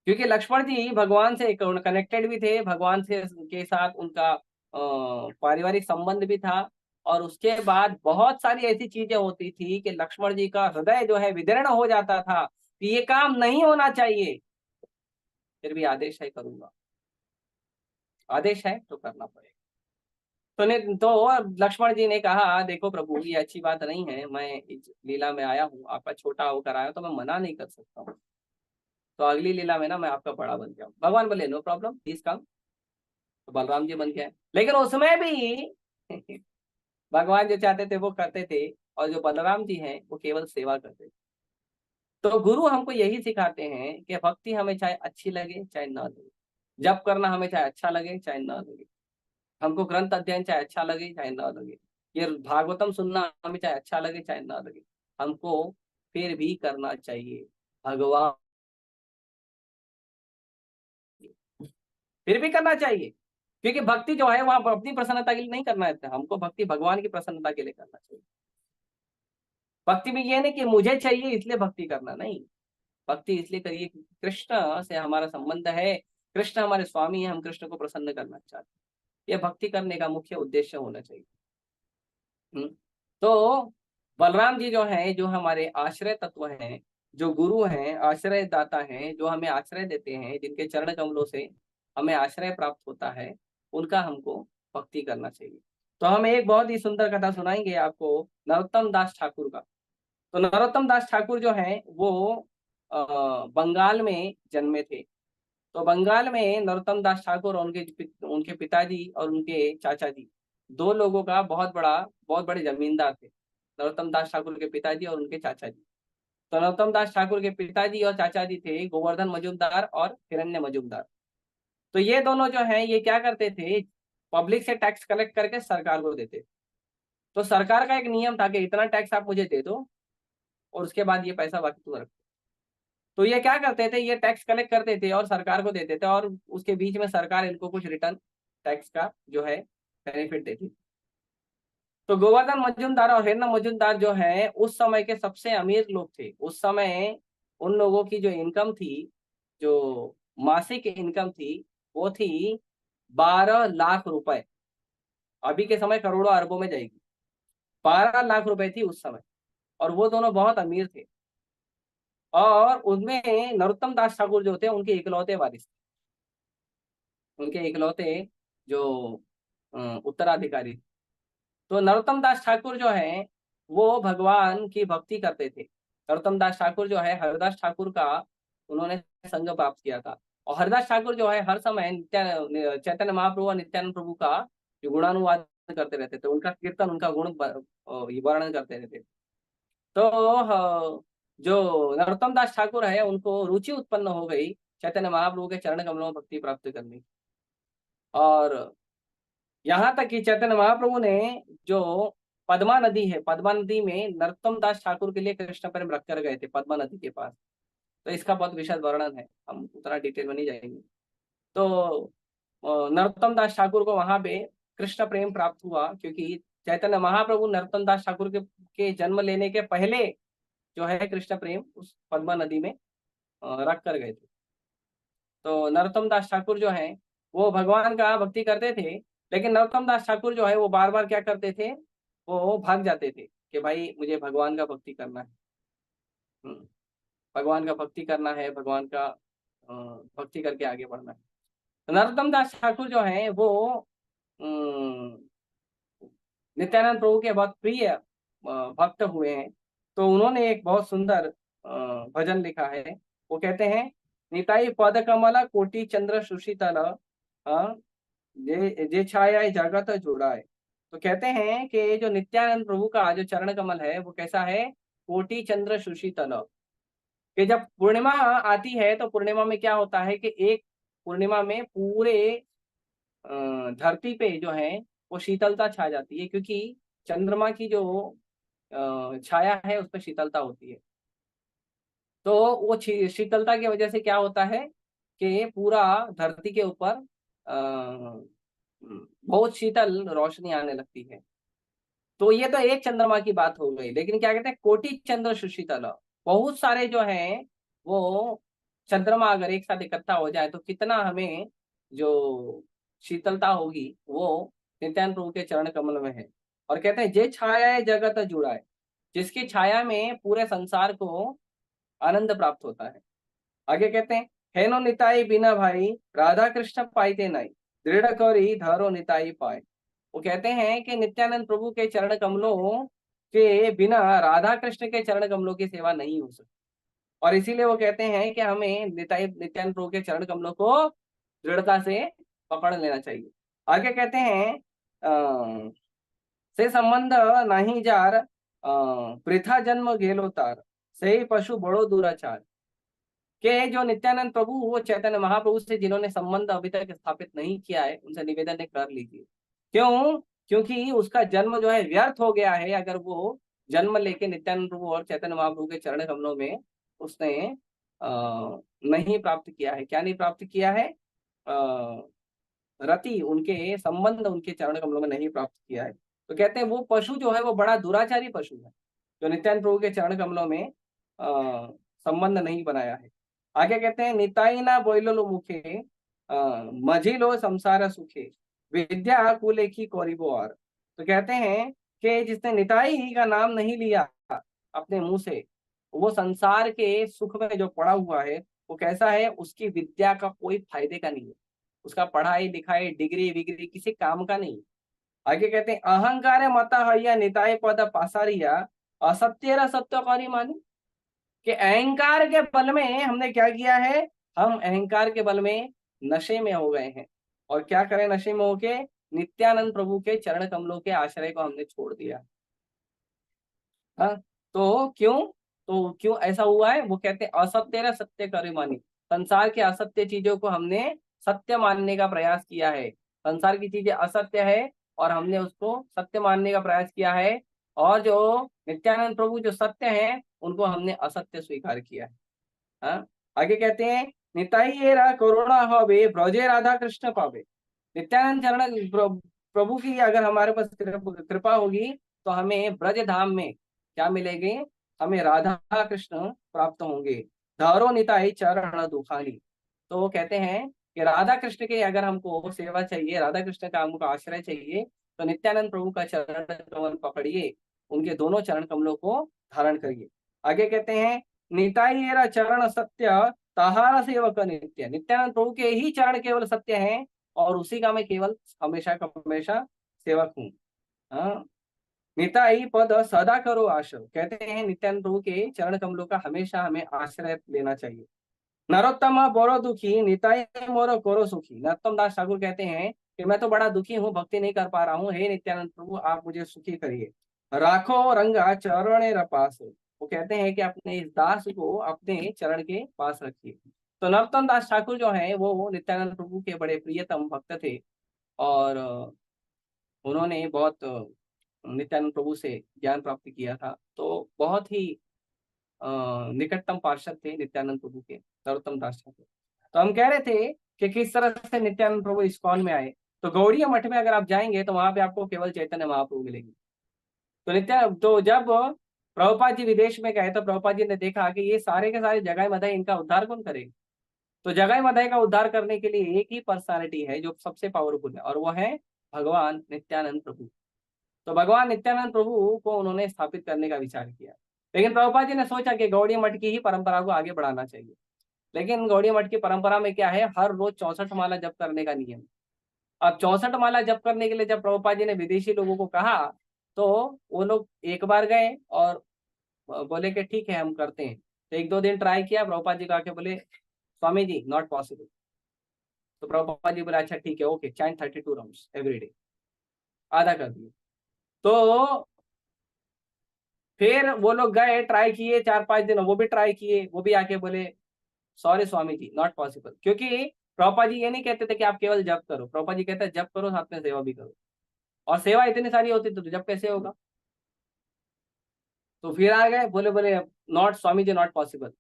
Speaker 1: क्योंकि लक्ष्मण जी भगवान से कनेक्टेड भी थे, भगवान से के साथ उनका पारिवारिक संबंध भी था। और उसके बाद बहुत सारी ऐसी चीजें होती थी कि लक्ष्मण जी का हृदय जो है विदीर्ण हो जाता था कि ये काम नहीं होना चाहिए, फिर भी आदेश है करूंगा, आदेश है तो करना पड़ेगा। तो लक्ष्मण जी ने कहा देखो प्रभु ये अच्छी बात नहीं है, मैं इस लीला में आया हूँ, आपका छोटा होकर आया हूं, तो मैं मना नहीं कर सकता हूँ। तो अगली लीला में ना मैं आपका बड़ा बन जाऊँ। भगवान बोले नो प्रॉब्लम प्लीज कम। तो बलराम जी बन गए, लेकिन उसमें भी भगवान जो चाहते थे वो करते थे, और जो बलराम जी हैं वो केवल सेवा करते थे। तो गुरु हमको यही सिखाते हैं कि भक्ति हमें चाहे अच्छी लगे चाहे ना लगे, जप करना हमें चाहे अच्छा लगे चाहे ना लगे, हमको ग्रंथ अध्ययन चाहे अच्छा लगे चाहे ना लगे, ये भागवतम सुनना हमें चाहे अच्छा लगे चाहे ना लगे, हमको फिर भी करना चाहिए। भगवान फिर भी करना चाहिए, क्योंकि भक्ति जो है वहां अपनी प्रसन्नता के लिए नहीं करना है, हमको भक्ति भगवान की प्रसन्नता के लिए करना चाहिए। भक्ति में ये नहीं कि मुझे चाहिए इसलिए भक्ति करना, नहीं। भक्ति इसलिए करिए कि कृष्ण से हमारा संबंध है, कृष्ण हमारे स्वामी है, हम कृष्ण को प्रसन्न करना चाहते हैं, यह भक्ति करने का मुख्य उद्देश्य होना चाहिए। तो बलराम जी जो हैं, जो हमारे आश्रय तत्व हैं, जो गुरु हैं, आश्रय दाता हैं, जो हमें आश्रय देते हैं, जिनके चरण कमलों से हमें आश्रय प्राप्त होता है, उनका हमको भक्ति करना चाहिए। तो हम एक बहुत ही सुंदर कथा सुनाएंगे आपको नरोत्तम दास ठाकुर का। तो नरोत्तम दास ठाकुर जो हैं वो बंगाल में जन्मे थे। तो बंगाल में नरोत्तम दास ठाकुर और उनके पिताजी और उनके चाचा जी, दो लोगों का बहुत बड़े जमींदार थे, नरोत्तम दास ठाकुर के पिताजी और उनके चाचा जी। तो नरोत्तम दास ठाकुर के पिताजी और चाचा जी थे गोवर्धन मजूमदार और हिरण्य मजूमदार। तो ये दोनों जो हैं ये क्या करते थे, पब्लिक से टैक्स कलेक्ट करके सरकार को देते। तो सरकार का एक नियम था कि इतना टैक्स आप मुझे दे दो और उसके बाद ये पैसा बाकी तू रख। तो ये क्या करते थे, ये टैक्स कलेक्ट करते थे और सरकार को देते थे, और उसके बीच में सरकार इनको कुछ रिटर्न टैक्स का जो है बेनिफिट देती। तो गोवर्धन मजूमदार और हिरण्य मजूमदार जो है उस समय के सबसे अमीर लोग थे। उस समय उन लोगों की जो इनकम थी, जो मासिक इनकम थी, वो थी 12 लाख रुपए। अभी के समय करोड़ों अरबों में जाएगी। 12 लाख रुपए थी उस समय, और वो दोनों बहुत अमीर थे। और उनमें नरोत्तम दास ठाकुर जो थे उनके इकलौते वारिस थे, उनके इकलौते जो उत्तराधिकारी। तो नरोत्तम दास ठाकुर जो है वो भगवान की भक्ति करते थे। नरोत्तम दास ठाकुर जो है हरिदास ठाकुर का उन्होंने संग प्राप्त किया था। और हरिदास ठाकुर जो है हर समय चैतन्य महाप्रभु और नित्यानंद प्रभु का जो गुणानुवाद करते रहते थे, उनका कीर्तन, उनका गुण वर्णन करते रहते थे। तो जो नरोत्तम दास ठाकुर है उनको रुचि उत्पन्न हो गई चैतन्य महाप्रभु के चरण कमलों में भक्ति प्राप्त करने की। और यहाँ तक कि चैतन्य महाप्रभु ने जो पद्मा नदी है, पद्मा नदी में नरोत्तम दास ठाकुर के लिए कृष्ण प्रेम रख कर गए थे पद्मा नदी के पास। तो इसका बहुत विशद वर्णन है, हम उतना डिटेल में नहीं जाएंगे। तो नरोत्तम दास ठाकुर को वहां पे कृष्ण प्रेम प्राप्त हुआ, क्योंकि चैतन्य महाप्रभु नरोत्तम दास ठाकुर के जन्म लेने के पहले जो है कृष्ण प्रेम उस पद्मा नदी में रख कर गए थे। तो नरोत्तम दास ठाकुर जो है वो भगवान का भक्ति करते थे, लेकिन नरोत्तम दास ठाकुर जो है वो बार बार क्या करते थे, वो भाग जाते थे कि भाई मुझे भगवान का भक्ति करना है। हम्म, भगवान का भक्ति करना है, भगवान का भक्ति करके आगे बढ़ना है। तो नरोत्तम दास ठाकुर जो है वो अम, नित्यानंद प्रभु के बहुत प्रिय भक्त हुए हैं। तो उन्होंने एक बहुत सुंदर भजन लिखा है। वो कहते हैं, निताई पद कमला कोटि चंद्र सुशीतल, जे छाया जगत जुड़ाए। तो कहते हैं कि जो नित्यानंद प्रभु का जो चरण कमल है वो कैसा है, कोटि चंद्र सुशीतल। कि जब पूर्णिमा आती है तो पूर्णिमा में क्या होता है कि एक पूर्णिमा में पूरे धरती पे जो है वो शीतलता छा जाती है, क्योंकि चंद्रमा की जो छाया है उस पर शीतलता होती है। तो वो शीतलता की वजह से क्या होता है कि पूरा धरती के ऊपर बहुत शीतल रोशनी आने लगती है। तो ये तो एक चंद्रमा की बात हो गई, लेकिन क्या कहते हैं कोटि चंद्र सुशीतल, बहुत सारे जो हैं वो चंद्रमा अगर एक साथ इकट्ठा हो जाए तो कितना हमें जो शीतलता होगी वो नित्यानंद प्रभु के चरण कमल में है। और कहते हैं जे छाया है जगत जुड़ाए, जिसकी छाया में पूरे संसार को आनंद प्राप्त होता है। आगे कहते हैं हेनो निताई बिना भाई राधा कृष्ण पाइते नाई, दृढ़ करी धरो निताई पाए। वो कहते हैं कि नित्यानंद प्रभु के चरण कमलों के बिना राधा कृष्ण के चरण कमलों की सेवा नहीं हो सकती। और इसीलिए वो कहते हैं कि हमें नित्यानंद प्रभु के चरण कमलों को दृढ़ता से पकड़ लेना चाहिए। आगे कहते हैं से संबंध नहीं जार वृथा जन्म गेलो तार, से पशु बड़ो दुराचार। के जो नित्यानंद प्रभु वो चैतन्य महाप्रभु से जिन्होंने संबंध अभी तक स्थापित नहीं किया है, उनसे निवेदन है कर लीजिए। क्यों? क्योंकि उसका जन्म जो है व्यर्थ हो गया है अगर वो जन्म लेके नित्यानंद प्रभु और चैतन्य महाप्रभु के चरण कमलों में उसने नहीं प्राप्त किया है। क्या नहीं प्राप्त किया है? रति उनके संबंध उनके चरण कमलों में नहीं प्राप्त किया है। तो कहते हैं वो पशु जो है वो बड़ा दुराचारी पशु है जो नित्यानंद प्रभु के चरण कमलों में संबंध नहीं बनाया है। आगे कहते हैं निताई ना बोलो मुखे मझिलो संसार सुखे, विद्या कुले की कौरिबो और। तो कहते हैं कि जिसने निताई का नाम नहीं लिया अपने मुंह से, वो संसार के सुख में जो पड़ा हुआ है वो कैसा है, उसकी विद्या का कोई फायदे का नहीं है, उसका पढ़ाई लिखाई डिग्री विग्री किसी काम का नहीं। आगे कहते हैं अहंकार मत हया निताय पद पासारिया, असत्य सत्य करी मानी। कि अहंकार के बल में हमने क्या किया है, हम अहंकार के बल में नशे में हो गए हैं। और क्या करें नशे में होके, नित्यानंद प्रभु के चरण कमलों के आश्रय को हमने छोड़ दिया। हाँ, तो क्यों ऐसा हुआ है? वो कहते हैं असत्य सत्य करे मानी। संसार के असत्य चीजों को हमने सत्य मानने का प्रयास किया है। संसार की चीजें असत्य है और हमने उसको सत्य मानने का प्रयास किया है। और जो नित्यानंद प्रभु जो सत्य है उनको हमने असत्य स्वीकार किया है। हाँ? आगे कहते हैं निताई एरा करुणा हवे ब्रजे राधा कृष्ण पावे। नित्यानंद चरण प्रभु की अगर हमारे पास कृपा होगी तो हमें ब्रज धाम में क्या मिलेगी, हमें राधा कृष्ण प्राप्त होंगे। धारो निताई चरण दुखानी। तो वो कहते हैं कि राधा कृष्ण के अगर हमको सेवा चाहिए, राधा कृष्ण का हमको आश्रय चाहिए, तो नित्यानंद प्रभु का चरण कमल पकड़िए, उनके दोनों चरण कमलों को धारण करिए। आगे कहते हैं निताई एरा चरण सत्य, तहारा सेवक नित्य। नित्यानंद प्रभु के ही चरण केवल सत्य हैं और उसी का मैं केवल हमेशा का हमेशा सेवक हूँ। हाँ, निताई पद सदा करो आश्रय। कहते हैं नित्यानंद प्रभु के चरण कमलों का हमेशा हमें आश्रय लेना चाहिए। नरोत्तम बोरो दुखी निताई मोरो करो सुखी। नरोत्तम दास ठाकुर कहते हैं कि मैं तो बड़ा दुखी हूँ, भक्ति नहीं कर पा रहा हूँ, हे नित्यानंद प्रभु आप मुझे सुखी करिए। राखो रंगा चरण रपास। वो कहते हैं कि अपने इस दास को अपने चरण के पास रखिए। तो नरोत्तम दास ठाकुर जो है वो नित्यानंद प्रभु के बड़े प्रियतम भक्त थे और उन्होंने बहुत नित्यानंद प्रभु से ज्ञान प्राप्त किया था। तो बहुत ही निकटतम पार्षद थे नित्यानंद प्रभु के नरोत्तम दास ठाकुर। तो हम कह रहे थे कि किस तरह से नित्यानंद प्रभु इस्कॉन में आए। तो गौड़िया मठ में अगर आप जाएंगे तो वहां पे आपको केवल चैतन्य महाप्रभु मिलेंगे। तो जब प्रभुपाद जी विदेश में गए तो प्रभुपाद जी ने देखा कि ये सारे के सारे जगाई मधाई इनका उद्धार कौन करेगा। तो जगाई मधाई का उद्धार करने के लिए एक ही पर्सनालिटी है जो सबसे पावरफुल है और वो है भगवान नित्यानंद प्रभु। तो भगवान नित्यानंद प्रभु को उन्होंने स्थापित करने का विचार किया। लेकिन प्रभुपाद जी ने सोचा कि गौड़ीय मठ की ही परंपरा को आगे बढ़ाना चाहिए। लेकिन गौड़ीय मठ की परंपरा में क्या है, हर रोज 64 माला जप करने का नियम। अब 64 माला जप करने के लिए जब प्रभुपाद जी ने विदेशी लोगों को कहा तो वो लोग एक बार गए और बोले कि ठीक है हम करते हैं। तो एक दो दिन ट्राई किया, प्रभुपाद जी कहा के बोले स्वामी जी नॉट पॉसिबल। तो प्रभुपाद जी बोले अच्छा ठीक है okay chant 32 rounds every day. आधा कर दिए। तो फिर वो लोग गए ट्राई किए 4-5 दिन, वो भी ट्राई किए, वो भी आके बोले sorry Swami ji not possible. क्योंकि प्रभुपाद जी ये नहीं कहते थे कि आप केवल जप करो, प्रभुपाद जी कहते हैं जप करो साथ में सेवा भी करो। और सेवा इतनी सारी होती तो जप कैसे होगा। तो फिर आ गए बोले बोले not Swami ji not possible.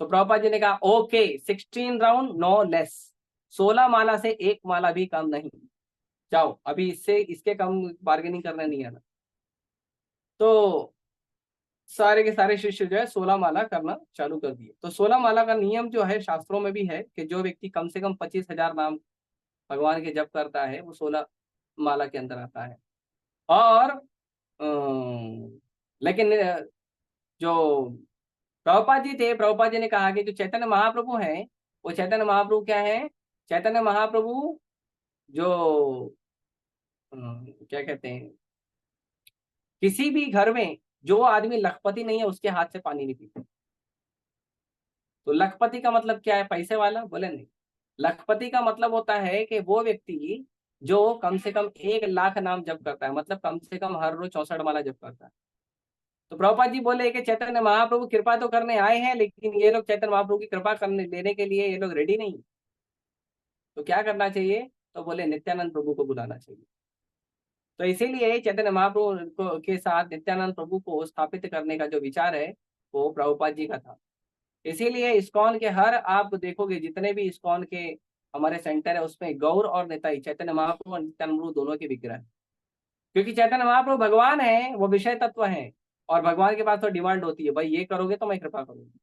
Speaker 1: तो प्रभुपाद जी ने कहा ओके 16 राउंड नो लेस, 16 माला से एक माला भी कम नहीं, जाओ अभी इससे इसके कम बार्गेनिंग करने नहीं आना। तो सारे के सारे शिष्य जो है 16 माला करना चालू कर दिए। तो 16 माला का नियम जो है शास्त्रों में भी है कि जो व्यक्ति कम से कम 25,000 नाम भगवान के जप करता है वो 16 माला के अंदर आता है। और लेकिन जो प्रभुपाद जी थे, प्रभुपाद जी ने कहा कि जो चैतन्य महाप्रभु हैं वो चैतन्य महाप्रभु क्या है, चैतन्य महाप्रभु जो क्या कहते हैं, किसी भी घर में जो आदमी लखपति नहीं है उसके हाथ से पानी नहीं पीते। तो लखपति का मतलब क्या है, पैसे वाला? बोले नहीं, लखपति का मतलब होता है कि वो व्यक्ति जो कम से कम 1 लाख नाम जप करता है, मतलब कम से कम हर रोज 64 माला जप करता है। तो प्रभुपाद जी बोले कि चैतन्य महाप्रभु कृपा तो करने आए हैं, लेकिन ये लोग चैतन्य महाप्रभु की कृपा करने लेने के लिए ये लोग रेडी नहीं। तो क्या करना चाहिए? तो बोले नित्यानंद प्रभु को बुलाना चाहिए। तो इसीलिए चैतन्य महाप्रभु के साथ नित्यानंद प्रभु को स्थापित करने का जो विचार है वो प्रभुपाद जी का था। इसीलिए इस्कॉन के हर आप देखोगे जितने भी इस्कॉन के हमारे सेंटर है उसमें गौर और निताई चैतन्य महाप्रभु और नित्यानंद प्रभु दोनों के विग्रह हैं। क्योंकि चैतन्य महाप्रभु भगवान है, वो विषय तत्व है, और भगवान के पास तो डिमांड होती है भाई ये करोगे तो मैं कृपा करूंगी।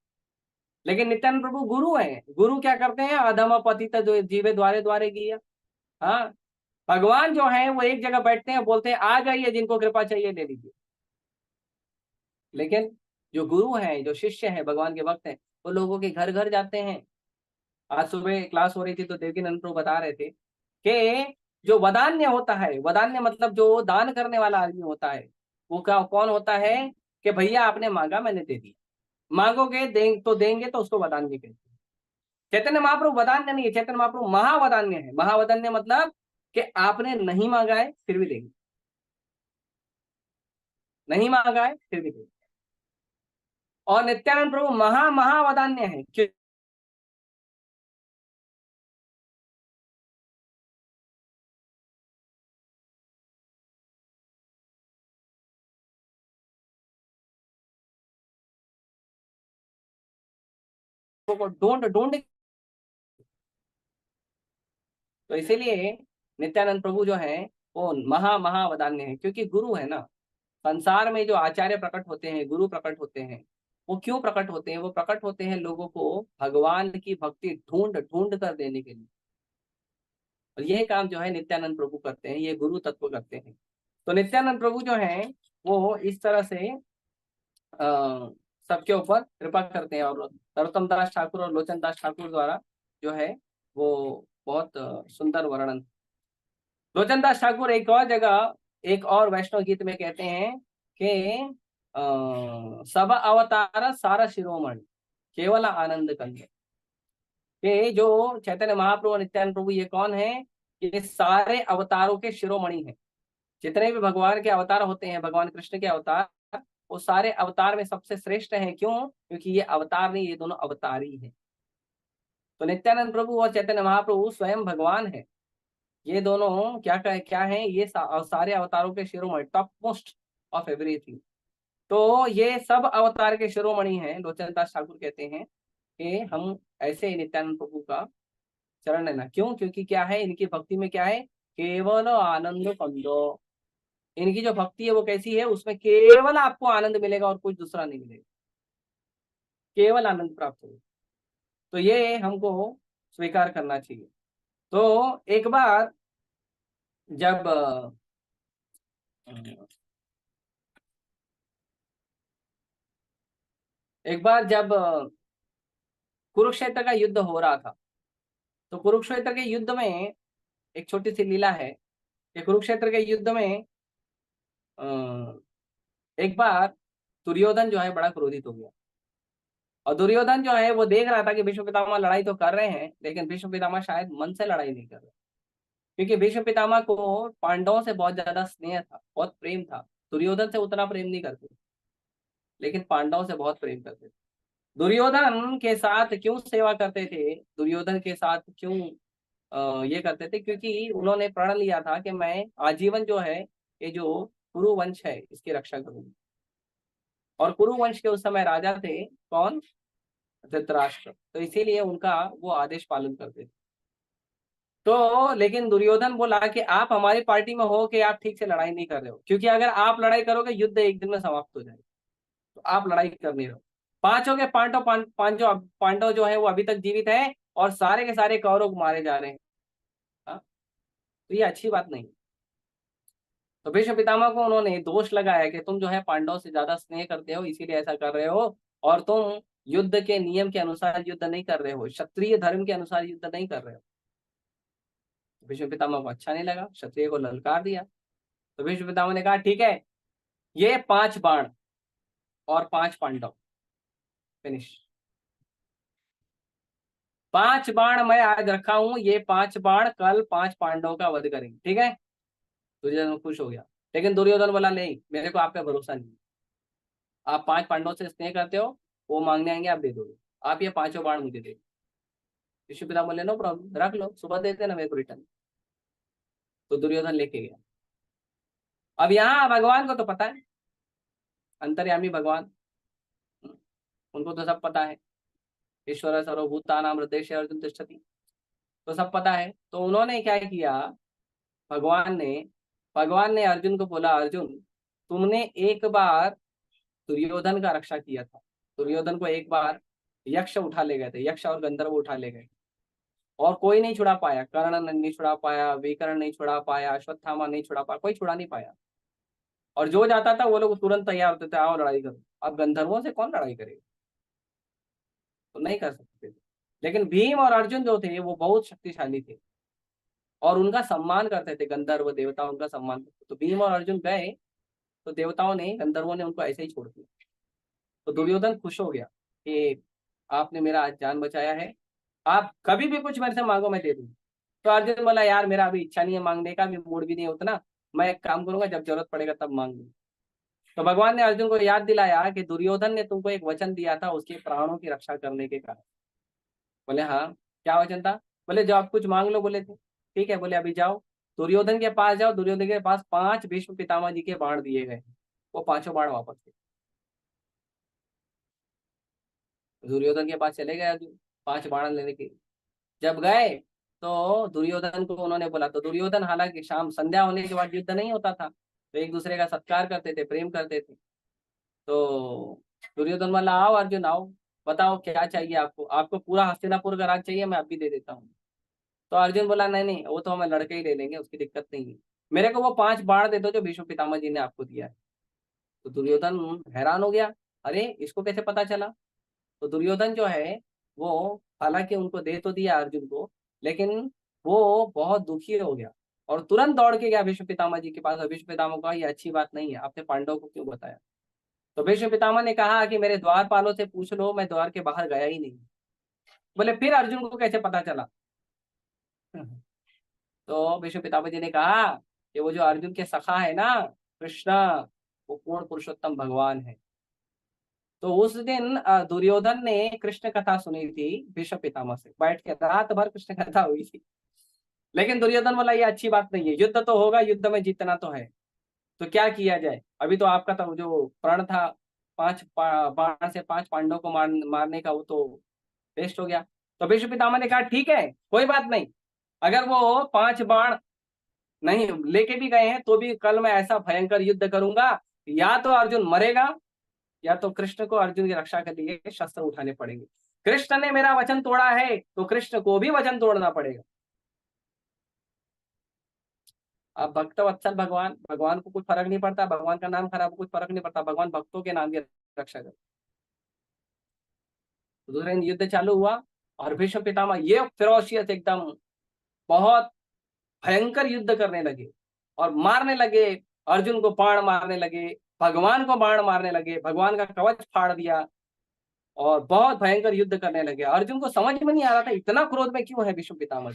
Speaker 1: लेकिन नित्यानंद प्रभु गुरु है, गुरु क्या करते हैं, अधम पतित जो जीवे द्वारे द्वारे किया। हाँ, भगवान जो है वो एक जगह बैठते हैं, बोलते हैं आ जाइए जिनको कृपा चाहिए ले लीजिए। लेकिन जो गुरु हैं, जो शिष्य हैं, भगवान के भक्त हैं, वो लोगों के घर घर जाते हैं। आज सुबह क्लास हो रही थी तो देवकीनंद प्रभु बता रहे थे कि जो वदान्य होता है, वदान्य मतलब जो दान करने वाला आदमी होता है, वो क्या कौन होता है कि भैया आपने मांगा मैंने दे दिया, मांगोगे तो देंगे, तो उसको वदान्य कहते हैं। चैतन्य महाप्रभु वदान्य नहीं है, चैतन्य महाप्रभु महावदान्य है। महावदान्य मतलब कि आपने नहीं मांगा है फिर भी देंगे, नहीं मांगा है फिर भी देंगे। और नित्यानंद प्रभु महावदान्य है। डोंट डोंट तो इसीलिए नित्यानंद प्रभु जो है वो महावदान्य है, क्योंकि गुरु है ना। संसार में जो आचार्य प्रकट होते हैं, गुरु प्रकट होते हैं, वो क्यों प्रकट होते हैं? वो प्रकट होते हैं लोगों को भगवान की भक्ति ढूंढ ढूंढ कर देने के लिए। और यह काम जो है नित्यानंद प्रभु करते हैं, ये गुरु तत्व करते हैं। तो नित्यानंद प्रभु जो है वो इस तरह से सबके ऊपर कृपा करते हैं। और नरोत्तम दास ठाकुर और लोचन दास ठाकुर द्वारा जो है वो बहुत सुंदर वर्णन। लोचन दास ठाकुर एक और जगह एक और वैष्णव गीत में कहते हैं कि सब अवतार सारा शिरोमणि केवल आनंद कंद। कि जो चैतन्य महाप्रभु और नित्यानंद प्रभु ये कौन है? ये सारे अवतारों के शिरोमणि हैं। जितने भी भगवान के अवतार होते हैं, भगवान कृष्ण के अवतार, वो सारे अवतार में सबसे श्रेष्ठ हैं। क्यों? क्योंकि ये अवतार नहीं, ये दोनों अवतारी हैं। तो नित्यानंद प्रभु और चैतन्य महाप्रभु स्वयं भगवान है। ये दोनों क्या है? ये सारे अवतारों के शिरोमणि, टॉप मोस्ट ऑफ एवरीथिंग। तो ये सब अवतार के शिरोमणि हैं। लोचन दास ठाकुर कहते हैं कि हम ऐसे ही नित्यानंद प्रभु का चरण लेना। क्यों? क्योंकि क्या है इनकी भक्ति में, क्या है? केवल आनंद कंदो। इनकी जो भक्ति है वो कैसी है? उसमें केवल आपको आनंद मिलेगा और कुछ दूसरा नहीं मिलेगा, केवल आनंद प्राप्त होगा। तो ये हमको स्वीकार करना चाहिए। तो जब एक बार जब कुरुक्षेत्र का युद्ध हो रहा था, तो कुरुक्षेत्र के युद्ध में एक छोटी सी लीला है कि कुरुक्षेत्र के युद्ध में एक बार दुर्योधन जो है बड़ा क्रोधित हो गया। और दुर्योधन जो है वो देख रहा था कि भीष्म पितामह लड़ाई तो कर रहे हैं, लेकिन भीष्म पितामह शायद मन से लड़ाई नहीं कर रहे, क्योंकि भीष्म पितामह को पांडवों से बहुत ज्यादा स्नेह था, बहुत प्रेम था। दुर्योधन से उतना प्रेम नहीं करते, लेकिन पांडवों से बहुत प्रेम करते थे। दुर्योधन के साथ क्यों सेवा करते थे, दुर्योधन के साथ क्यों ये करते थे? क्योंकि उन्होंने प्रण लिया था कि मैं आजीवन जो है ये जो कुरु वंश है इसकी रक्षा करूंगा। और कुरु वंश के उस समय राजा थे कौन? धृतराष्ट्र, तो इसीलिए उनका वो आदेश पालन करते थे। तो लेकिन दुर्योधन बोला कि आप हमारी पार्टी में हो कि आप ठीक से लड़ाई नहीं कर रहे हो, क्योंकि अगर आप लड़ाई करोगे युद्ध एक दिन में समाप्त हो जाएगा, तो आप लड़ाई कर नहीं रहे हो। पांचों के पांडव जो है वो अभी तक जीवित है और सारे के सारे कौरव मारे जा रहे हैं। हाँ? तो ये अच्छी बात नहीं। तो भीष्म पितामह को उन्होंने दोष लगाया कि तुम जो है पांडवों से ज्यादा स्नेह करते हो, इसीलिए ऐसा कर रहे हो, और तुम युद्ध के नियम के अनुसार युद्ध नहीं कर रहे हो, क्षत्रिय धर्म के अनुसार युद्ध नहीं कर रहे हो। तो भीष्म पितामह को अच्छा नहीं लगा, क्षत्रिय को ललकार दिया। तो भीष्म पितामह ने कहा ठीक है, ये 5 बाण और 5 पांडव, फिनिश। 5 बाण मैं आज रखा हूं, ये 5 बाण कल 5 पांडवों का वध करेंगे, ठीक है। दुर्योधन खुश हो गया, लेकिन दुर्योधन बोला नहीं, मेरे को आप पे भरोसा नहीं। आप 5 पांडवों से स्नेह करते हो, वो मांगने आएंगे, आप दे दोगे, आप ये 5 बाण मुझे दे। विष्णु पिता बोले नो प्रॉब्लम, रख लो, सुबह देते ना मेरे को रिटर्न। तो दुर्योधन लेके गया। अब यहाँ भगवान को तो पता है, अंतर्यामी भगवान, उनको तो सब पता है। ईश्वर सर्वभूतानां हृदयेषु अर्जुन तिष्ठति, तो सब पता है। तो उन्होंने क्या किया, भगवान ने भगवान ने अर्जुन को बोला, अर्जुन तुमने एक बार दुर्योधन का रक्षा किया था। दुर्योधन को एक बार यक्ष उठा ले गए थे, यक्ष और गंधर्व उठा ले गए, और कोई नहीं छुड़ा पाया। कर्ण नहीं छुड़ा पाया, विकर्ण नहीं छुड़ा पाया, अश्वत्थामा नहीं छुड़ा पाया, कोई छुड़ा नहीं पाया। और जो जाता था वो लोग तुरंत तैयार होते थे, आओ लड़ाई करो। अब गंधर्वों से कौन लड़ाई करेगा, तो नहीं कर सकते थे। लेकिन भीम और अर्जुन जो थे वो बहुत शक्तिशाली थे और उनका सम्मान करते थे, गंधर्व देवता उनका सम्मान करते। तो भीम और अर्जुन गए, तो देवताओं ने, गंधर्वों ने उनको ऐसे ही छोड़ दिया। तो दुर्योधन खुश हो गया कि आपने मेरा आज जान बचाया है, आप कभी भी कुछ मेरे से मांगो मैं दे दूंगा। तो अर्जुन बोला यार मेरा अभी इच्छा नहीं है मांगने का, भी मूड भी नहीं है उतना, मैं एक काम करूंगा जब जरूरत पड़ेगा तब मांग लूंगा। तो भगवान ने अर्जुन को याद दिलाया कि दुर्योधन ने तुमको एक वचन दिया था उसके प्राणों की रक्षा करने के कारण। बोले हाँ, क्या वचन था। बोले जो आप कुछ मांग लो, बोले थे ठीक है। बोले अभी जाओ दुर्योधन के पास, जाओ दुर्योधन के पास 5 भीष्म पितामह जी के बाण दिए गए, वो 5 बाण वापस थे। दुर्योधन के पास चले गए अर्जुन 5 बाण लेने के। जब गए तो दुर्योधन को उन्होंने बोला, तो दुर्योधन हालांकि शाम संध्या होने के बाद युद्ध नहीं होता था, तो एक दूसरे का सत्कार करते थे, प्रेम करते थे। तो दुर्योधन बोला आओ अर्जुन आओ, बताओ क्या चाहिए आपको, आपको पूरा हस्तिनापुर का राज चाहिए, मैं अभी दे देता हूँ। तो अर्जुन बोला नहीं नहीं, वो तो हमें लड़के ही ले लेंगे, उसकी दिक्कत नहीं है, मेरे को वो 5 बाण दे दो जो भीष्म पितामह जी ने आपको दिया है। तो दुर्योधन हैरान हो गया, अरे इसको कैसे पता चला। तो दुर्योधन जो है वो हालांकि उनको दे तो दिया अर्जुन को, लेकिन वो बहुत दुखी हो गया और तुरंत दौड़ के गया भीष्म पितामह जी के पास। और भीष्म पितामह को कहा ये अच्छी बात नहीं है, आपने पांडवों को क्यों बताया। तो भीष्म पितामह ने कहा कि मेरे द्वारपालों से पूछ लो, मैं द्वार के बाहर गया ही नहीं। बोले फिर अर्जुन को कैसे पता चला। तो भीष्म पितामह जी ने कहा कि वो जो अर्जुन के सखा है ना, कृष्णा, वो पूर्ण पुरुषोत्तम भगवान है। तो उस दिन दुर्योधन ने कृष्ण कथा सुनी थी भीष्म पितामह से, बैठ के रात भर कृष्ण कथा हुई थी। लेकिन दुर्योधन बोला ये अच्छी बात नहीं है, युद्ध तो होगा, युद्ध में जीतना तो है, तो क्या किया जाए। अभी तो आपका तो जो प्रण था 5 बाण से 5 पांडवों को मारने का, वो तो वेस्ट हो गया। तो भीष्म पितामह ने कहा ठीक है कोई बात नहीं, अगर वो 5 बाण नहीं लेके भी गए हैं तो भी कल मैं ऐसा भयंकर युद्ध करूंगा, या तो अर्जुन मरेगा या तो कृष्ण को अर्जुन की रक्षा के लिए शस्त्र उठाने पड़ेंगे। कृष्ण ने मेरा वचन तोड़ा है तो कृष्ण को भी वचन तोड़ना पड़ेगा। अब भक्त वत्सल भगवान, भगवान को कुछ फर्क नहीं पड़ता, भगवान का नाम खराब कुछ फर्क नहीं पड़ता, भगवान भक्तों के नाम की रक्षा कर। तो दूसरे दिन युद्ध चालू हुआ और भीष्म पितामह ये फिरोशियस एकदम बहुत भयंकर युद्ध करने लगे और मारने लगे, अर्जुन को बाण मारने लगे, भगवान को बाण मारने लगे, भगवान का कवच फाड़ दिया और बहुत भयंकर युद्ध करने लगे। अर्जुन को समझ में नहीं आ रहा था इतना क्रोध में क्यों है भीष्म पितामह।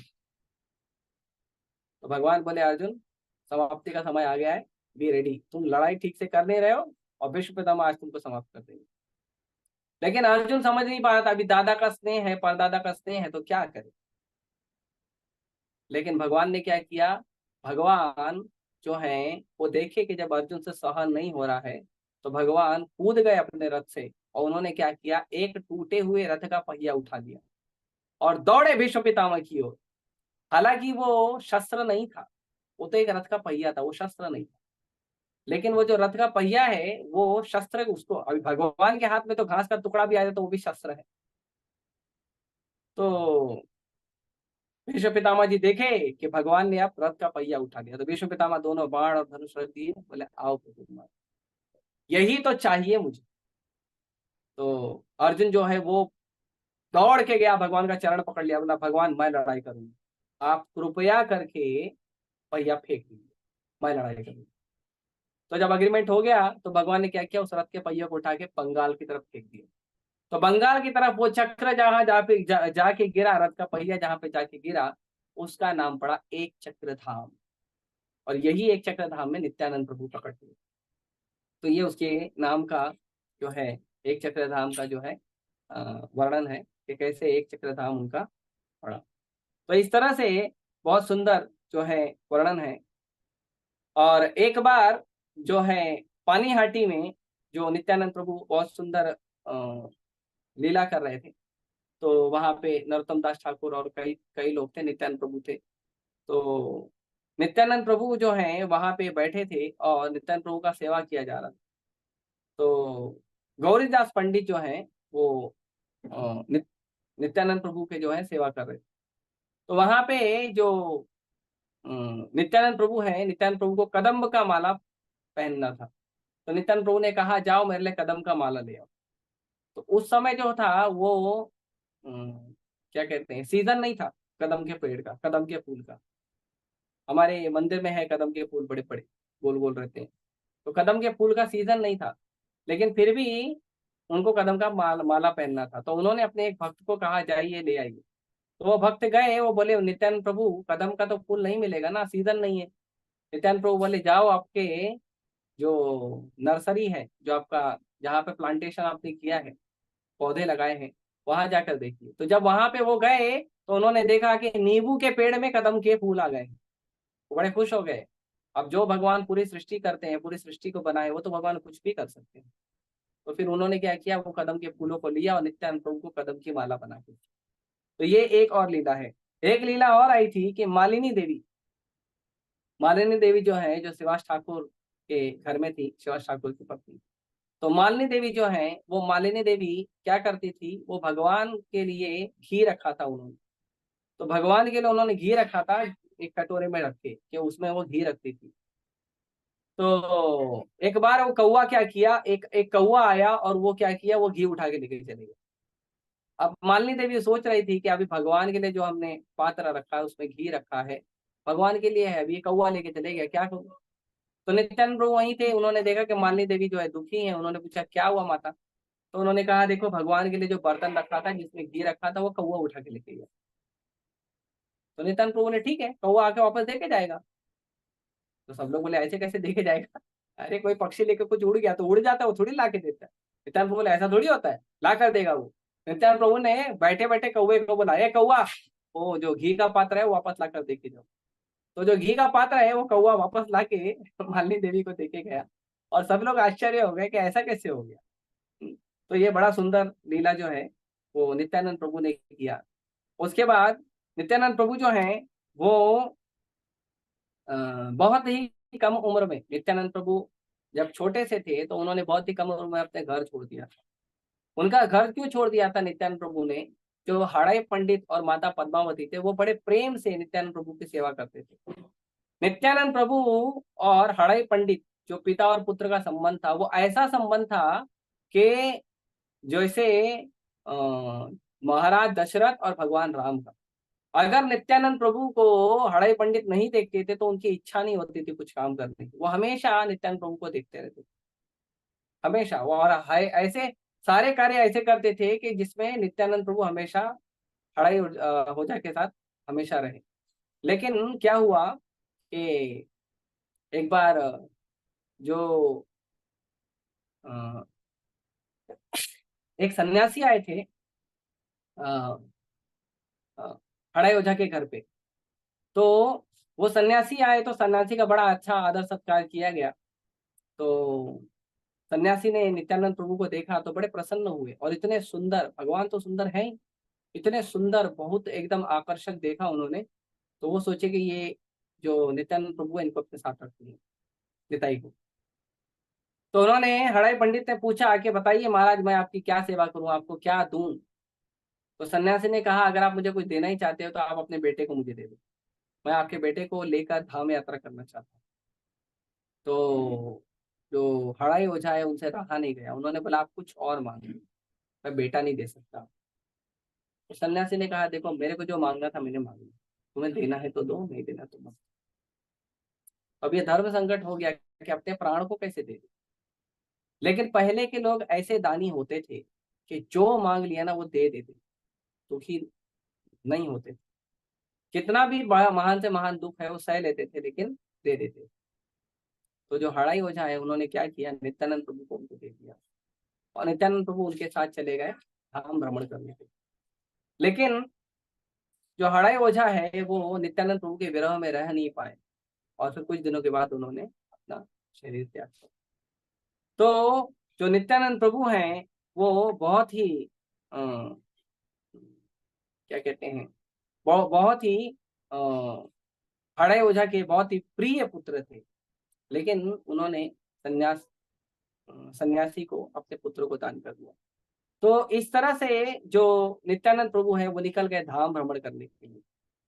Speaker 1: तो भगवान बोले अर्जुन समाप्ति का समय आ गया है, बी रेडी, तुम लड़ाई ठीक से कर नहीं रहे हो और भीष्म पितामह आज तुमको समाप्त कर देंगे। लेकिन अर्जुन समझ नहीं पा रहा था, अभी दादा का स्नेह है, परदादा का स्नेह है, तो क्या करे। लेकिन भगवान ने क्या किया, भगवान जो है वो देखे कि जब अर्जुन से सहन नहीं हो रहा है, तो भगवान कूद गए अपने रथ से और उन्होंने क्या किया, एक टूटे हुए रथ का पहिया उठा लिया और दौड़े भीष्म पितामह की ओर। हालांकि वो शस्त्र नहीं था, वो तो एक रथ का पहिया था, वो शस्त्र नहीं था। लेकिन वो जो रथ का पहिया है वो शस्त्र, उसको अभी भगवान के हाथ में तो घास का टुकड़ा भी आ जाए तो वो भी शस्त्र है। तो भीष्म पितामह जी देखे कि भगवान ने अब रथ का पहिया उठा लिया, तो भीष्म पितामह दोनों बाण और धनुष रख दिए, बोले आओ प्रभु तुम्हारे, यही तो चाहिए मुझे। तो अर्जुन जो है वो दौड़ के गया, भगवान का चरण पकड़ लिया, बोला भगवान मैं लड़ाई करूंगा, आप कृपया करके पहिया फेंक दीजिए, मैं लड़ाई करूंगा। तो जब अग्रीमेंट हो गया तो भगवान ने क्या किया, उस रथ के पहिए को उठा के बंगाल की तरफ फेंक दिया। तो बंगाल की तरफ वो चक्र जहां जाके गिरा, रथ का पहिया जहां पे जाके गिरा, उसका नाम पड़ा एक चक्र धाम। और यही एक चक्र धाम में नित्यानंद प्रभु प्रकट हुए। तो ये उसके नाम का जो है, एक चक्र धाम का जो है वर्णन है कि कैसे एक चक्र धाम उनका पड़ा। तो इस तरह से बहुत सुंदर जो है वर्णन है। और एक बार जो है पानीहाटी में जो नित्यानंद प्रभु बहुत सुंदर लीला कर रहे थे, तो वहां पे नरोत्तम दास ठाकुर और कई कई लोग थे, नित्यानंद प्रभु थे। तो नित्यानंद प्रभु जो हैं वहां पे बैठे थे और नित्यानंद प्रभु का सेवा किया जा रहा था। तो गौरीदास पंडित जो हैं वो नित्यानंद प्रभु के जो है सेवा कर रहे थे। तो वहां पे जो नित्यानंद प्रभु हैं, नित्यानंद प्रभु को कदम्ब का माला पहनना था। तो नित्यानंद प्रभु ने कहा जाओ मेरे लिए कदम का माला ले आओ। तो उस समय जो था वो क्या कहते हैं, सीजन नहीं था कदम के पेड़ का, कदम के फूल का। हमारे मंदिर में है कदम के फूल, बड़े बड़े गोल गोल रहते हैं। तो कदम के फूल का सीजन नहीं था, लेकिन फिर भी उनको कदम का माला पहनना था। तो उन्होंने अपने एक भक्त को कहा जाइए ले आइए। तो वो भक्त गए, वो बोले नित्यानंद प्रभु कदम का तो फूल नहीं मिलेगा ना, सीजन नहीं है। नित्यानंद प्रभु बोले जाओ आपके जो नर्सरी है, जो आपका जहाँ पे प्लांटेशन आपने किया है, पौधे लगाए हैं, वहां जाकर देखिए। तो जब वहां पे वो गए तो उन्होंने देखा कि नींबू के पेड़ में कदम के फूल आ गए। वो बड़े खुश हो गए। अब जो भगवान पूरी सृष्टि करते हैं, पूरी सृष्टि को बनाए, वो तो भगवान कुछ भी कर सकते हैं। तो फिर उन्होंने क्या किया, वो कदम के फूलों को लिया और नित्यानंद प्रभु को कदम की माला बना के। तो ये एक और लीला है। एक लीला और आई थी कि मालिनी देवी, मालिनी देवी जो है, जो शिवास ठाकुर के घर में थी, शिवास ठाकुर की पत्नी। तो मालिनी देवी जो है, वो मालिनी देवी क्या करती थी, वो भगवान के लिए घी रखा था उन्होंने। तो भगवान के लिए उन्होंने घी रखा था एक कटोरे में रख के, कि उसमें वो घी रखती थी। तो एक बार वो कौवा क्या किया, एक एक कौवा आया और वो क्या किया, वो घी उठा के लेके चले गया। अब मालिनी देवी सोच रही थी कि अभी भगवान के लिए जो हमने पात्र रखा है उसमें घी रखा है, भगवान के लिए है, अभी ये कौवा लेके चले गया, क्या करूं। तो नित्यानंद प्रभु वहीं थे, उन्होंने देखा कि मालिनी देवी जो है दुखी है। उन्होंने पूछा क्या हुआ माता। तो उन्होंने कहा देखो भगवान के लिए जो बर्तन रखा था जिसमें घी रखा था वो कौवा उठा के लेके गया। तो नित्यानंद प्रभु ने ठीक है, कौवा आके वापस देके जाएगा। तो सब लोग बोले ऐसे कैसे देके जाएगा, अरे कोई पक्षी लेकर कुछ उड़ गया तो उड़ जाता है, वो थोड़ी ला के देता है। नित्यानंद प्रभु बोले ऐसा थोड़ी होता है, ला कर देगा वो। नित्यानंद प्रभु ने बैठे बैठे कौवे को बोला, ए कौवा, वो जो घी का पात्र है वो वापस ला कर देके जाओ। तो जो घी का पात्र है वो कौवा वापस ला के मालिनी देवी को देके गया। और सब लोग आश्चर्य हो गए कि ऐसा कैसे हो गया। तो ये बड़ा सुंदर लीला जो है वो नित्यानंद प्रभु ने किया। उसके बाद नित्यानंद प्रभु जो हैं वो बहुत ही कम उम्र में, नित्यानंद प्रभु जब छोटे से थे तो उन्होंने बहुत ही कम उम्र में अपने घर छोड़ दिया था। उनका घर क्यों छोड़ दिया था नित्यानंद प्रभु ने, जो हड़ाई पंडित और माता पद्मावती थे वो बड़े प्रेम से नित्यानंद प्रभु की सेवा करते थे। नित्यानंद प्रभु और हड़ाई पंडित जो पिता और पुत्र का संबंध था, वो ऐसा संबंध था कि जैसे अ, महाराज दशरथ और भगवान राम का। अगर नित्यानंद प्रभु को हड़ाई पंडित नहीं देखते थे तो उनकी इच्छा नहीं होती थी कुछ काम करने की, वो हमेशा नित्यानंद प्रभु को देखते रहते थे, हमेशा वो। और ऐसे सारे कार्य ऐसे करते थे कि जिसमें नित्यानंद प्रभु हमेशा हड़ाई होजा के साथ हमेशा रहे। लेकिन क्या हुआ कि एक बार जो अ, एक सन्यासी आए थे अ, अ, हड़ाई ओझा के घर पे। तो वो सन्यासी आए तो सन्यासी का बड़ा अच्छा आदर सत्कार किया गया। तो सन्यासी ने नित्यानंद प्रभु को देखा तो बड़े प्रसन्न हुए, और इतने सुंदर, भगवान तो सुंदर है ही, इतने सुंदर, बहुत एकदम आकर्षक देखा उन्होंने। तो वो सोचे कि ये जो नित्यानंद प्रभु है इनको अपने साथ रखते हैं, निताई को। तो उन्होंने, हड़ाई पंडित ने पूछा कि बताइए महाराज, मैं आपकी क्या सेवा करूं, आपको क्या दूं। तो सन्यासी ने कहा, अगर आप मुझे कुछ देना ही चाहते हो तो आप अपने बेटे को मुझे दे दो, मैं आपके बेटे को लेकर धाम यात्रा करना चाहता हूँ। तो जो हड़ाई ओझा है उनसे रहा नहीं गया, उन्होंने बोला आप कुछ और मांगो, मैं बेटा नहीं दे सकता। तो सन्यासी ने कहा, देखो मेरे को जो मांगना था मैंने मांग लिया, तुम्हें देना है तो दो, नहीं देना तो मत। अब ये धर्म संकट हो गया कि अपने प्राण को कैसे दे दे। लेकिन पहले के लोग ऐसे दानी होते थे कि जो मांग लिया ना वो दे देते, दुखी नहीं होते थे। कितना भी बड़ा महान से महान दुख है वो सह लेते थे, लेकिन दे देते। तो जो हड़ाई ओझा है उन्होंने क्या किया, नित्यानंद प्रभु को उनको दे दिया, और नित्यानंद प्रभु उनके साथ चले गए धाम भ्रमण करने के लिए। लेकिन जो हड़ाई ओझा है वो नित्यानंद प्रभु के विरह में रह नहीं पाए, और फिर कुछ दिनों के बाद उन्होंने अपना शरीर त्याग किया। तो जो नित्यानंद प्रभु हैं वो बहुत ही क्या कहते हैं, बहुत ही अ, हड़ाई ओझा के बहुत ही प्रिय पुत्र थे। लेकिन उन्होंने सन्यासी को अपने पुत्र को दान कर दिया। तो इस तरह से जो नित्यानंद प्रभु है वो निकल गए धाम भ्रमण करने के लिए।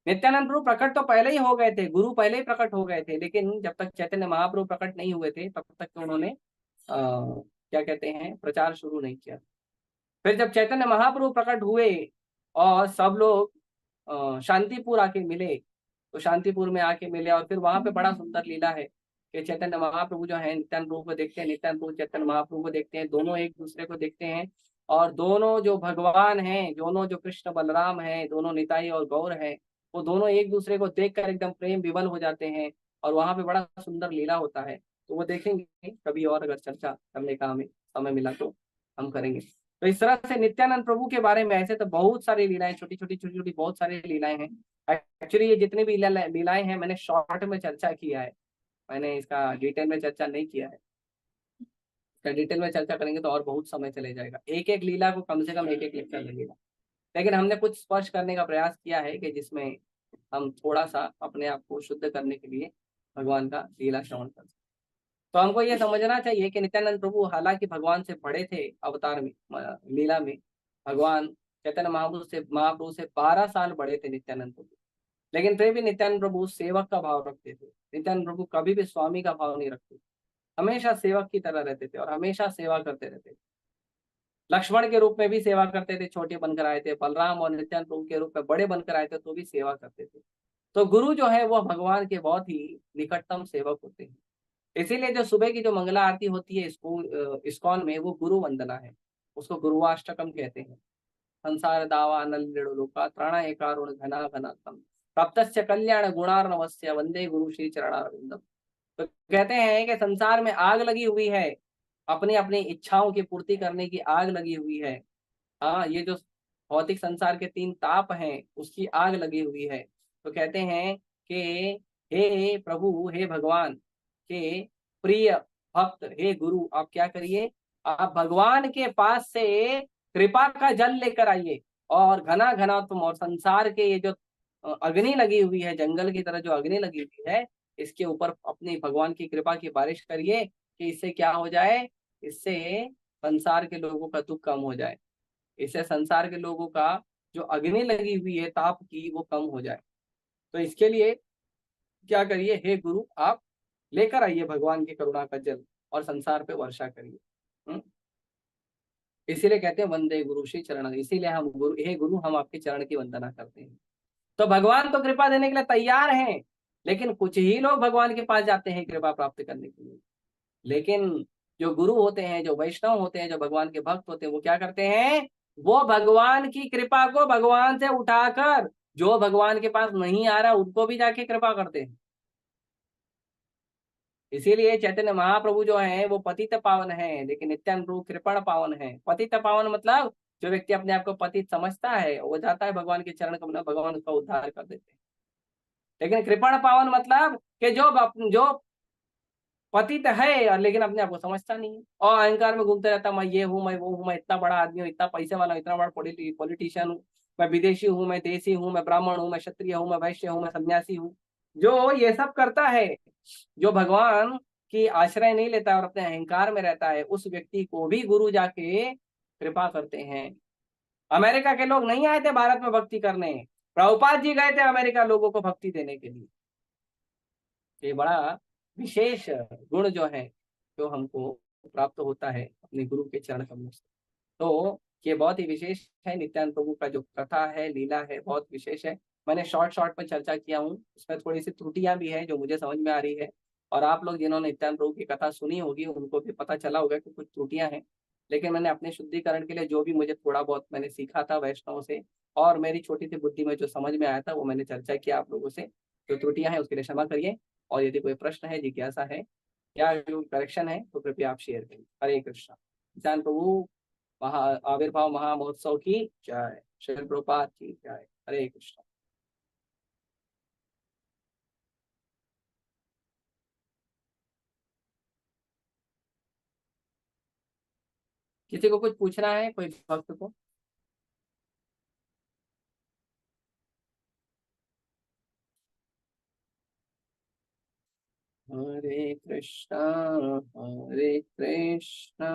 Speaker 1: नित्यानंद प्रभु प्रकट तो पहले ही हो गए थे, गुरु पहले ही प्रकट हो गए थे, लेकिन जब तक चैतन्य महाप्रभु प्रकट नहीं हुए थे तब तक तो उन्होंने क्या कहते हैं, प्रचार शुरू नहीं किया। फिर जब चैतन्य महाप्रभु प्रकट हुए और सब लोग शांतिपुर आके मिले, तो शांतिपुर में आके मिले, और फिर वहां पे बड़ा सुंदर लीला है कि चैतन्य महाप्रभु जो है नित्यानंद प्रभु को देखते हैं, नित्यानंद प्रभु चैतन्य महाप्रभु को देखते हैं, दोनों एक दूसरे को देखते हैं, और दोनों जो भगवान हैं, दोनों जो कृष्ण बलराम हैं, दोनों निताई और गौर हैं, वो दोनों एक दूसरे को देखकर एकदम प्रेम विवल हो जाते हैं, और वहां पे बड़ा सुंदर लीला होता है। तो वो देखेंगे कभी, और अगर चर्चा करने का हमें समय मिला तो हम करेंगे। तो इस तरह से नित्यानंद प्रभु के बारे में ऐसे तो बहुत सारी लीलाएं, छोटी छोटी बहुत सारी लीलाएं हैं। एक्चुअली ये जितनी भी लीलाएं हैं मैंने शॉर्ट में चर्चा किया है, मैंने इसका डिटेल में चर्चा नहीं किया है। इसका डिटेल में चर्चा करेंगे तो और बहुत समय चले जाएगा, एक एक लीला को कम से कम एक एक लेक्चर लगेगा। लेकिन हमने कुछ स्पर्श करने का प्रयास किया है कि जिसमें हम थोड़ा सा अपने आप को शुद्ध करने के लिए भगवान का लीला श्रवण कर सकें। तो हमको ये समझना चाहिए कि नित्यानंद प्रभु हालांकि भगवान से बड़े थे अवतार में, लीला में, भगवान चैतन्य महाप्रभु से 12 साल बड़े थे नित्यानंद प्रभु, लेकिन फिर भी नित्यानंद प्रभु सेवक का भाव रखते थे। नित्यानंद प्रभु कभी भी स्वामी का भाव नहीं रखते, हमेशा सेवक की तरह रहते थे और हमेशा सेवा करते रहते थे। लक्ष्मण के रूप में भी सेवा करते थे, छोटे बनकर आए थे, बलराम और नित्यानंद प्रभु के रूप में बड़े बनकर आए थे तो भी सेवा करते थे। तो गुरु जो है वो भगवान के बहुत ही निकटतम सेवक होते हैं। इसीलिए जो सुबह की जो मंगला आरती होती है स्कूल इस्कॉन में, वो गुरु वंदना है, उसको गुरुवाष्टकम कहते हैं। संसार दावा लोका त्राणाय कारुण घना घनातम प्राप्तस्य कल्याण गुणार्णवस्य वंदे गुरु श्री चरणारविंदम। तो कहते हैं कि संसार में आग लगी हुई है, अपनी अपनी इच्छाओं की पूर्ति करने की आग लगी हुई है। हाँ, ये जो भौतिक संसार के 3 ताप हैं उसकी आग लगी हुई है। तो कहते हैं कि हे प्रभु, हे भगवान के प्रिय भक्त, हे गुरु, आप क्या करिए, आप भगवान के पास से कृपा का जल लेकर आइए, और घना घना तुम, और संसार के ये जो अग्नि लगी हुई है, जंगल की तरह जो अग्नि लगी हुई है, इसके ऊपर अपनी भगवान की कृपा की बारिश करिए कि इससे क्या हो जाए, इससे संसार के लोगों का दुख कम हो जाए, इससे संसार के लोगों का जो अग्नि लगी हुई है ताप की वो कम हो जाए। तो इसके लिए क्या करिए, हे गुरु, आप लेकर आइए भगवान की करुणा का जल और संसार पे वर्षा करिए। इसीलिए कहते हैं वंदे गुरु श्री चरण, इसीलिए हम गुरु, हे गुरु, हम आपके चरण की वंदना करते हैं। तो भगवान तो कृपा देने के लिए तैयार हैं, लेकिन कुछ ही लोग भगवान के पास जाते हैं कृपा प्राप्त करने के लिए। लेकिन जो गुरु होते हैं, जो वैष्णव होते हैं, जो भगवान के भक्त होते हैं, वो क्या करते हैं, वो भगवान की कृपा को भगवान से उठाकर जो भगवान के पास नहीं आ रहा उनको भी जाके कृपा करते हैं। इसीलिए चैतन्य महाप्रभु जो है वो पतित पावन है, लेकिन नित्यानंद प्रभु कृपण पावन है। पतित पावन मतलब जो व्यक्ति अपने आप को पतित समझता है वो जाता है भगवान के चरण कमल, भगवान उसका उद्धार कर देते हैं। लेकिन कृपण पावन मतलब कि जो पतित है और लेकिन अपने आप को समझता नहीं है और अहंकार में घूमते रहता, मैं ये हूँ, मैं वो हूँ, मैं इतना बड़ा आदमी हूँ, इतना पैसे वाला हूँ, इतना बड़ा पॉलिटिशियन हूँ, मैं विदेशी हूँ, मैं देसी हूँ, मैं ब्राह्मण हूँ, मैं क्षत्रिय हूँ, मैं वैश्य हूँ, मैं सन्यासी हूँ। जो ये सब करता है, जो भगवान की आश्रय नहीं लेता और अपने अहंकार में रहता है, उस व्यक्ति को भी गुरु जाके कृपा करते हैं। अमेरिका के लोग नहीं आए थे भारत में भक्ति करने, प्रभुपाद जी गए थे अमेरिका लोगों को भक्ति देने के लिए। ये बड़ा विशेष गुण जो है, जो हमको प्राप्त होता है अपने गुरु के चरण कमलों से। तो ये बहुत ही विशेष है, नित्यानंद प्रभु का जो कथा है, लीला है, बहुत विशेष है। मैंने शॉर्ट शॉर्ट में चर्चा किया हूँ, इसमें थोड़ी सी त्रुटियां भी है जो मुझे समझ में आ रही है, और आप लोग जिन्होंने नित्यानंद प्रभु की कथा सुनी होगी उनको भी पता चला होगा कि कुछ त्रुटियां हैं। लेकिन मैंने अपने शुद्धिकरण के लिए जो भी मुझे थोड़ा बहुत मैंने सीखा था वैष्णव से, और मेरी छोटी सी बुद्धि में जो समझ में आया था वो मैंने चर्चा किया आप लोगों से। जो त्रुटियां हैं उसके लिए क्षमा करिए, और यदि कोई प्रश्न है, जिज्ञासा है या जो करेक्शन है तो कृपया आप शेयर करिए। हरे कृष्णा। नित्यानंद प्रभु महा आविर्भाव महामहोत्सव की जय। श्रील प्रभुपाद की जय। हरे कृष्ण। किसी को कुछ पूछना है, कोई भक्त को? हरे कृष्णा हरे कृष्णा